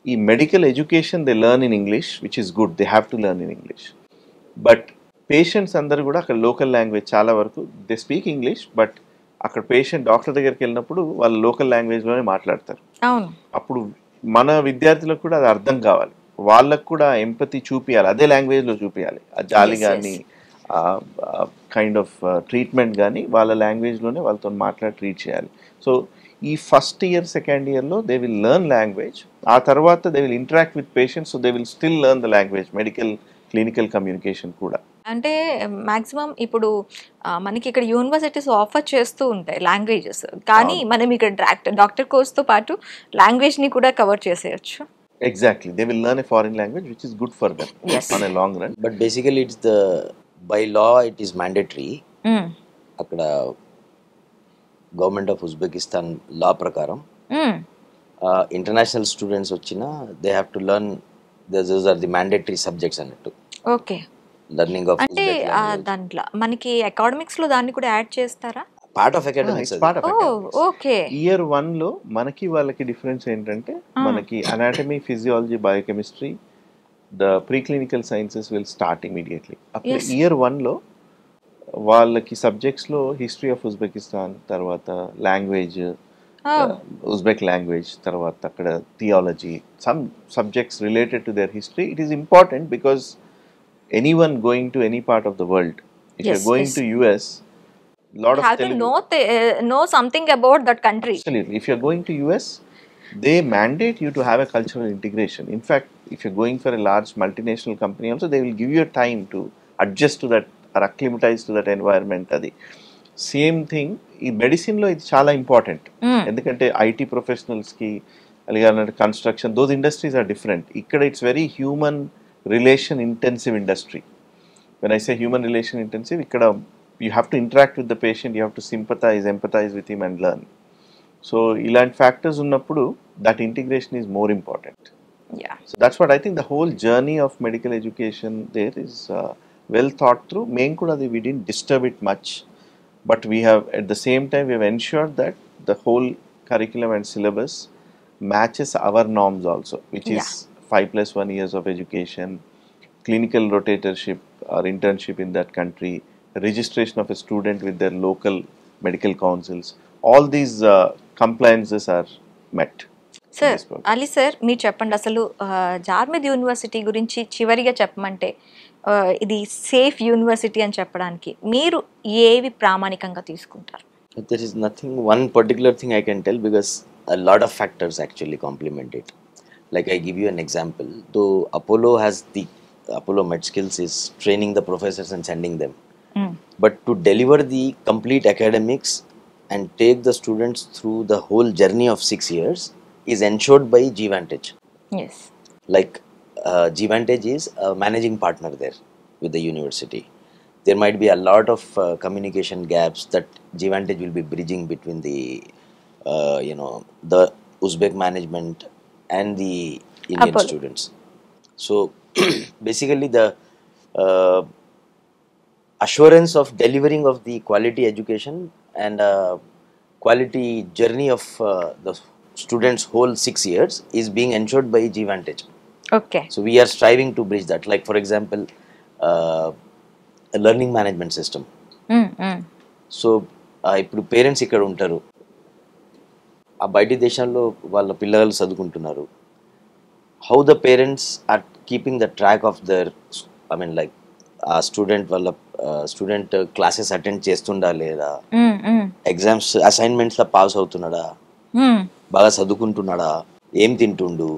ఈ medical education they learn in English, which is good, they have to learn in English. But patients అందరూ కూడా అక్కడ లోకల్ లాంగ్వేజ్ చాలా వరకు దే స్పీక్ ఇంగ్లీష్, బట్ అక్కడ పేషెంట్ డాక్టర్ దగ్గరికి వెళ్ళినప్పుడు వాళ్ళు లోకల్ లాంగ్వేజ్లోనే మాట్లాడతారు. అవును. అప్పుడు మన విద్యార్థులకు కూడా అది అర్థం కావాలి, వాళ్ళకు కూడా ఎంపతి చూపించాలి, అదే లాంగ్వేజ్లో చూపించాలి. ఆ జాలి Yes, కానీ కైండ్ ఆఫ్ ట్రీట్మెంట్ కానీ వాళ్ళ లాంగ్వేజ్లోనే వాళ్ళతో మాట్లాడి ట్రీట్ చేయాలి. సో ఈ ఫస్ట్ ఇయర్ సెకండ్ ఇయర్లో దే విల్ లెర్న్ లాంగ్వేజ్. ఆ తర్వాత they will interact with patients, so they will still learn the language, medical clinical communication కూడా. అంటే మాక్సిమం ఇప్పుడు మనకి ఇక్కడ యూనివర్సిటీస్ ఆఫర్ చేస్తూ ఉంటాయి లాంగ్వేజెస్, కానీ మనం ఇక్కడ డాక్టర్ కోర్స్తో పాటు లాంగ్వేజ్ని కూడా కవర్ చేసేయచ్చు. Exactly, they will learn a foreign language which is good for them. Yes. On a long run. But basically it's the, by law it is mandatory. అక్కడ గవర్నమెంట్ ఆఫ్ ఉజ్బెకిస్తాన్ లా ప్రకారం ఇంటర్నేషనల్ స్టూడెంట్స్ వచ్చినా they have to learn, those are the mandatory subjects అన్నట్టు. ఓకే. లర్నింగ్ ఆఫ్ అంటే దాంట్లో మనకి అకాడమిక్స్ లో దాన్ని కూడా యాడ్ చేస్తారా? Part of academics. Okay. Year 1 లో మనకి వాళ్ళకి డిఫరెన్స్ ఏంటంటే మనకి anatomy, physiology, biochemistry, the pre clinical sciences will start immediately. అప్పుడు ఇయర్ 1 లో వాళ్ళకి సబ్జెక్ట్స్ లో హిస్టరీ ఆఫ్ ఉజ్బెకిస్తాన్, తర్వాత లాంగ్వేజ్, ఉజ్బెక్ లాంగ్వేజ్, తర్వాత అక్కడ theology, some subjects related to their history. It is important because anyone going to any part of the world, if you're going to US, lot of have to know something about that country. Absolutely. If you're going to US, they mandate you to have a cultural integration. In fact, if you're going for a large multinational company also, they will give you a time to adjust to that or acclimatize to that environment. Adi same thing in medicine lo ఇది చాలా ఇంపార్టెంట్. ఎందుకంటే ఐటీ ప్రొఫెషనల్స్ కి అలాగే construction, those industries are different. ఇక్కడ it's very human relation intensive industry. When I say human relation intensive, ikkada you have to interact with the patient, you have to sympathize, empathize with him and learn. So ilant factors unnappudu that integration is more important. Yeah. So that's what I think the whole journey of medical education there is well thought through. Main kuda we didn't disturb it much, but we have at the same time we have ensured that the whole curriculum and syllabus matches our norms also, which is 5+1 years of education, clinical rotatorship or internship in that country, registration of a student with their local medical councils. All these compliances are met. Sir, Ali sir, మీరు చెప్పండి అసలు జార్మిద్ యూనివర్సిటీ గురించి చివరిగా చెప్పమంటే ఇది సేఫ్ యూనివర్సిటీ అని చెప్పడానికి మీరు ఏవి ప్రామాణికంగా తీసుకుంటారు? There is nothing, one particular thing I can tell because a lot of factors actually complement it. Like I give you an example, though Apollo MedSkills is training the professors and sending them, but to deliver the complete academics and take the students through the whole journey of 6 years is ensured by Gvantage. Yes. Like Gvantage is a managing partner there with the university. There might be a lot of communication gaps that Gvantage will be bridging between the the Uzbek management and the Indian students. So basically the assurance of delivering of the quality education and quality journey of the students whole 6 years is being ensured by Gvantage. Okay. So we are striving to bridge that. Like for example, a learning management system. So ఇప్పుడు పేరెంట్స్ ఇక్కడ ఉంటారు, ఆ బయటి దేశంలో వాళ్ళ పిల్లలు చదువుకుంటున్నారు. How the parents are keeping the track of their, I mean like ఆ స్టూడెంట్ వాళ్ళ స్టూడెంట్ క్లాసెస్ అటెండ్ చేస్తుండా లేదా, ఎగ్జామ్స్ అసైన్మెంట్స్లో పాస్ అవుతున్నాడా, బాగా చదువుకుంటున్నాడా, ఏం తింటుండు,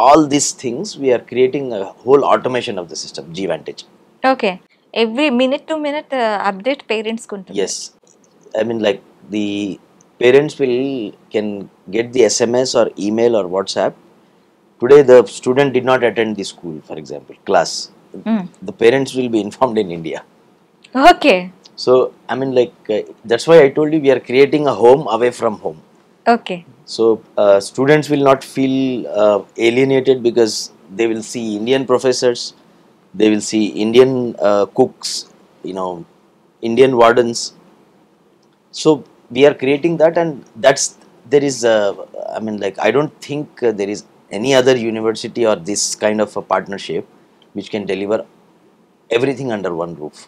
all these things we're creating whole automation of the system Gvantage. Okay. Every minute to minute update parents కుంటుంది. Yes, I mean like the parents can get the SMS or email or WhatsApp. Today the student did not attend the school, for example, class. The parents will be informed in India. Okay. So I mean like that's why I told you we are creating a home away from home. Okay. So students will not feel alienated because they will see Indian professors, they will see Indian cooks, Indian wardens. So we are creating that, and there is I mean like I don't think there is any other university or this kind of a partnership which can deliver everything under one roof.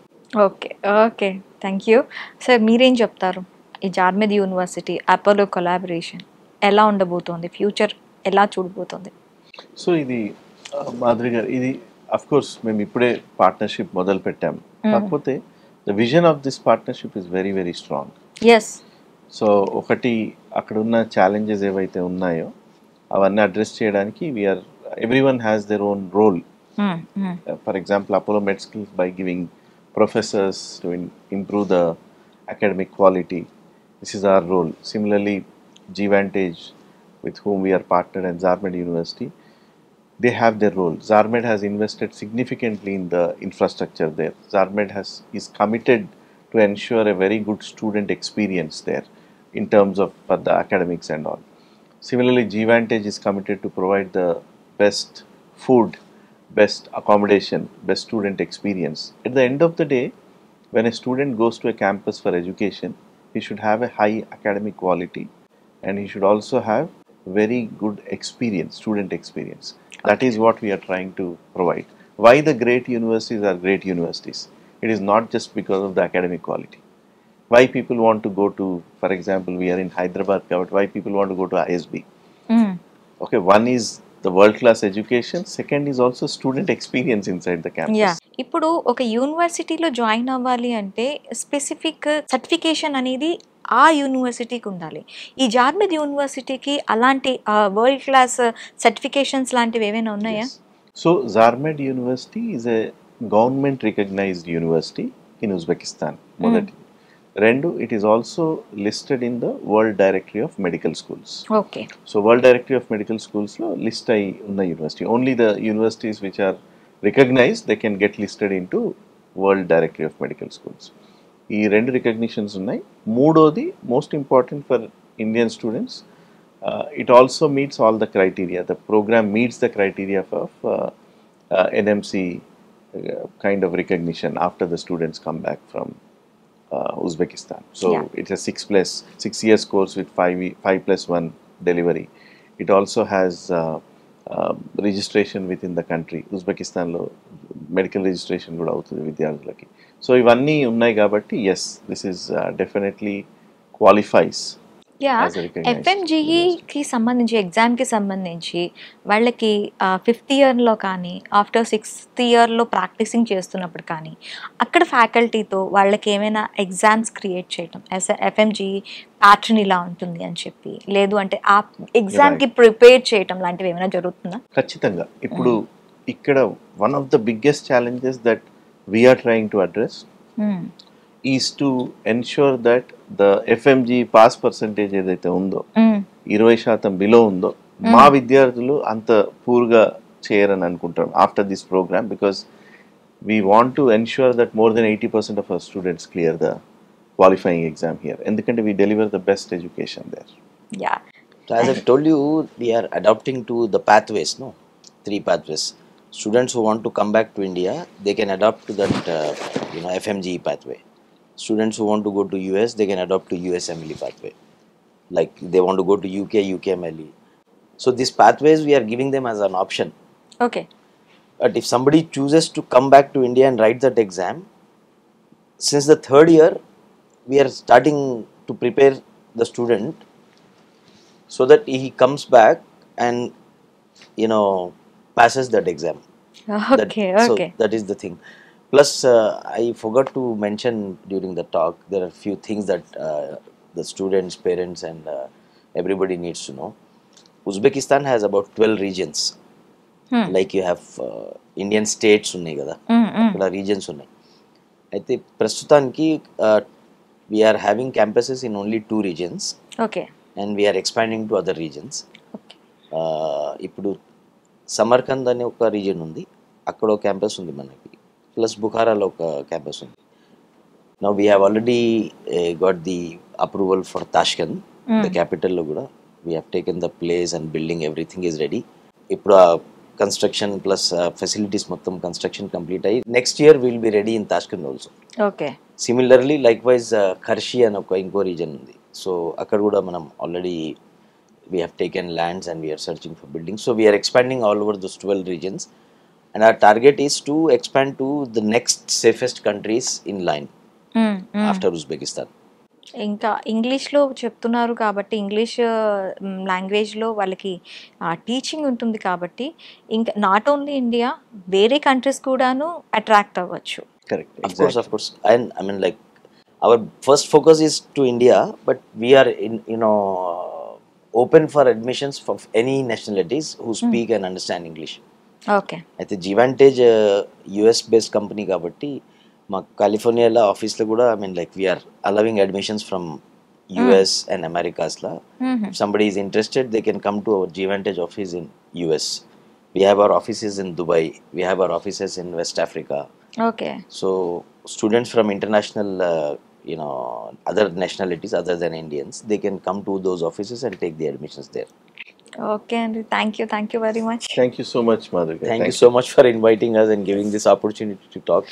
Okay. Okay. Thank you sir. మీరేం చెప్తారు? ఈ జార్మెద్ యూనివర్సిటీ అపోలో కొలాబరేషన్ ఎలా ఉండబోతోంది, ఫ్యూచర్ ఎలా చూడబోతోంది? సో ఇది మాధురి గారు, ఇది అఫ్ కోర్స్ మేము ఇప్పుడే పార్ట్నర్షిప్ మొదలు పెట్టాము. కాకపోతే the vision of this partnership is very very strong. Yes. So ఒకటి, అక్కడ ఉన్న ఛాలెంజెస్ ఏవైతే ఉన్నాయో అవన్నీ అడ్రస్ చేయడానికి we're everyone has their own role. For example Apollo Med Skills by giving professors to improve the academic quality. This is our role. Similarly, Gvantage, with whom we are partnered, and Zarmed University, they have their role. Zarmed has invested significantly in the infrastructure there. Zarmed is committed to ensure a very good student experience there in terms of the academics and all. Similarly, Gvantage is committed to provide the best food, best accommodation, best student experience. At the end of the day, when a student goes to a campus for education, he should have a high academic quality and he should also have very good experience, student experience. That is what we are trying to provide. Why the great universities are great universities? It is not just because of the academic quality. Why people want to go to, for example, we are in Hyderabad, but why people want to go to ISB? Okay, one is the world class education, second is also student experience inside the campus. Yeah, ఇప్పుడు ఒక యూనివర్సిటీలో జాయిన్ అవ్వాలి అంటే స్పెసిఫిక్ సర్టిఫికేషన్ అనేది ఆ యూనివర్సిటీకి ఉండాలి. ఈ జార్మెద్ యూనివర్సిటీకి అలాంటి వరల్డ్ క్లాస్ సర్టిఫికేషన్స్ లాంటివి ఏమైనా ఉన్నాయా? So Zarmed University is a government recognized university in Uzbekistan. మొదటి రెండు, it is also listed in the World Directory of Medical Schools. Okay. So World Directory of Medical Schools లో లిస్ట్ అయి ఉన్న university. Only the universities which are recognized, they can get listed into World Directory of Medical Schools. ఈ రెండు రికగ్నిషన్స్ ఉన్నాయి. మూడోది most important for Indian students, it also meets all the criteria. The program meets the criteria of NMC kind of recognition after the students come back from Uzbekistan. So Yeah. it's a 6 years course with 5+1 delivery. It also has registration within the country. Uzbekistan lo medical registration కూడా అవుతుంది విద్యార్థులకి. సో ఇవన్నీ ఉన్నాయి కాబట్టి yes, this is definitely qualifies. Yeah, as a recognized ఎఫ్ఎంజిఈకి సంబంధించి ఎగ్జామ్కి సంబంధించి వాళ్ళకి 5th ఇయర్లో కానీ ఆఫ్టర్ 6th ఇయర్లో ప్రాక్టీసింగ్ చేస్తున్నప్పుడు కానీ అక్కడ ఫ్యాకల్టీతో వాళ్ళకి ఏమైనా ఎగ్జామ్స్ క్రియేట్ చేయటం, ఎఫ్ఎంజిఈ ప్యాటర్న్ ఇలా ఉంటుంది అని చెప్పి, లేదు అంటే ఆ ఎగ్జామ్కి ప్రిపేర్ చేయటం లాంటివి ఏమైనా జరుగుతుందా? ఖచ్చితంగా. ఇప్పుడు ఇక్కడ one of the biggest challenges that we're trying to address is to ensure that the FMG pass percentage ఏదైతే ఉందో 20% బిలో ఉందో, మా విద్యార్థులు అంత పూర్గా చేయరని అనుకుంటాం after this programme, because we want to ensure that more than 80% of our students clear the qualifying exam here. ఎందుకంటే we deliver the best education there. Yeah. So as I've told you, we are adapting to the pathways, no? 3 pathways. Students who want to come back to India, they can adapt to that, FMGE pathway. Students who want to go to US, they can adopt to USMLE pathway. Like they want to go to UK, UKMLE. So these pathways we are giving them as an option. Okay. But if somebody chooses to come back to India and write that exam, since the 3rd year, we are starting to prepare the student so that he comes back and passes that exam. Okay. So that is the thing. Plus I forgot to mention during the talk, there are few things that the students, parents and everybody needs to know. Uzbekistan has about 12 regions. Like you have Indian states ఉన్నాయి కదా, అక్కడ regions ఉన్నాయి. అయితే ప్రస్తుతానికి we are having campuses in only 2 regions. Okay. And we are expanding to other regions. Okay. ఇప్పుడు సమర్కంద్ అనే ఒక రీజన్ ఉంది, అక్కడ ఒక క్యాంపస్ ఉంది మనకి, ప్లస్ బుఖారాలో ఒక క్యాంపస్ ఉంది. Now we have already got the approval for Tashkent, the క్యాపిటల్లో కూడా we have taken the place and building, everything is ready. ఇప్పుడు ఆ కన్స్ట్రక్షన్ ప్లస్ ఫెసిలిటీస్ మొత్తం కన్స్ట్రక్షన్ కంప్లీట్ అయ్యి next year will be ready in Tashkent also. Okay. Similarly likewise Karshi అని ఒక ఇంకో రీజన్ ఉంది. సో అక్కడ కూడా మనం already we have taken lands and we are searching for buildings. So we are expanding all over those 12 regions, and our target is to expand to the next safest countries in line. after Uzbekistan. ఇంకా ఇంగ్లీష్లో చెప్తున్నారు కాబట్టి ఇంగ్లీష్ లాంగ్వేజ్లో వాళ్ళకి టీచింగ్ ఉంటుంది కాబట్టి ఇంకా నాట్ ఓన్లీ ఇండియా, వేరే కంట్రీస్ కూడాను అట్రాక్ట్ అవ్వచ్చు. Correct. Of course. And I mean, like, our first focus is to India, but we are open for admissions for any nationalities who speak and understand English. Okay. అయితే జీవాంటేజ్ యుఎస్ బేస్డ్ కంపెనీ కాబట్టి మా కాలిఫోర్నియాలో ఆఫీస్లో కూడా I mean like we're allowing admissions from US and అమెరికాస్లో. Somebody is interested they can come to our Gvantage office in US. We have our offices in Dubai, we have our offices in West Africa. Okay. So students from international other nationalities other than Indians, they can come to those offices and take the admissions there. Okay అండి, thank you very much. Thank you so much Madhuri garu. Thank you so much for inviting us and giving this opportunity to talk.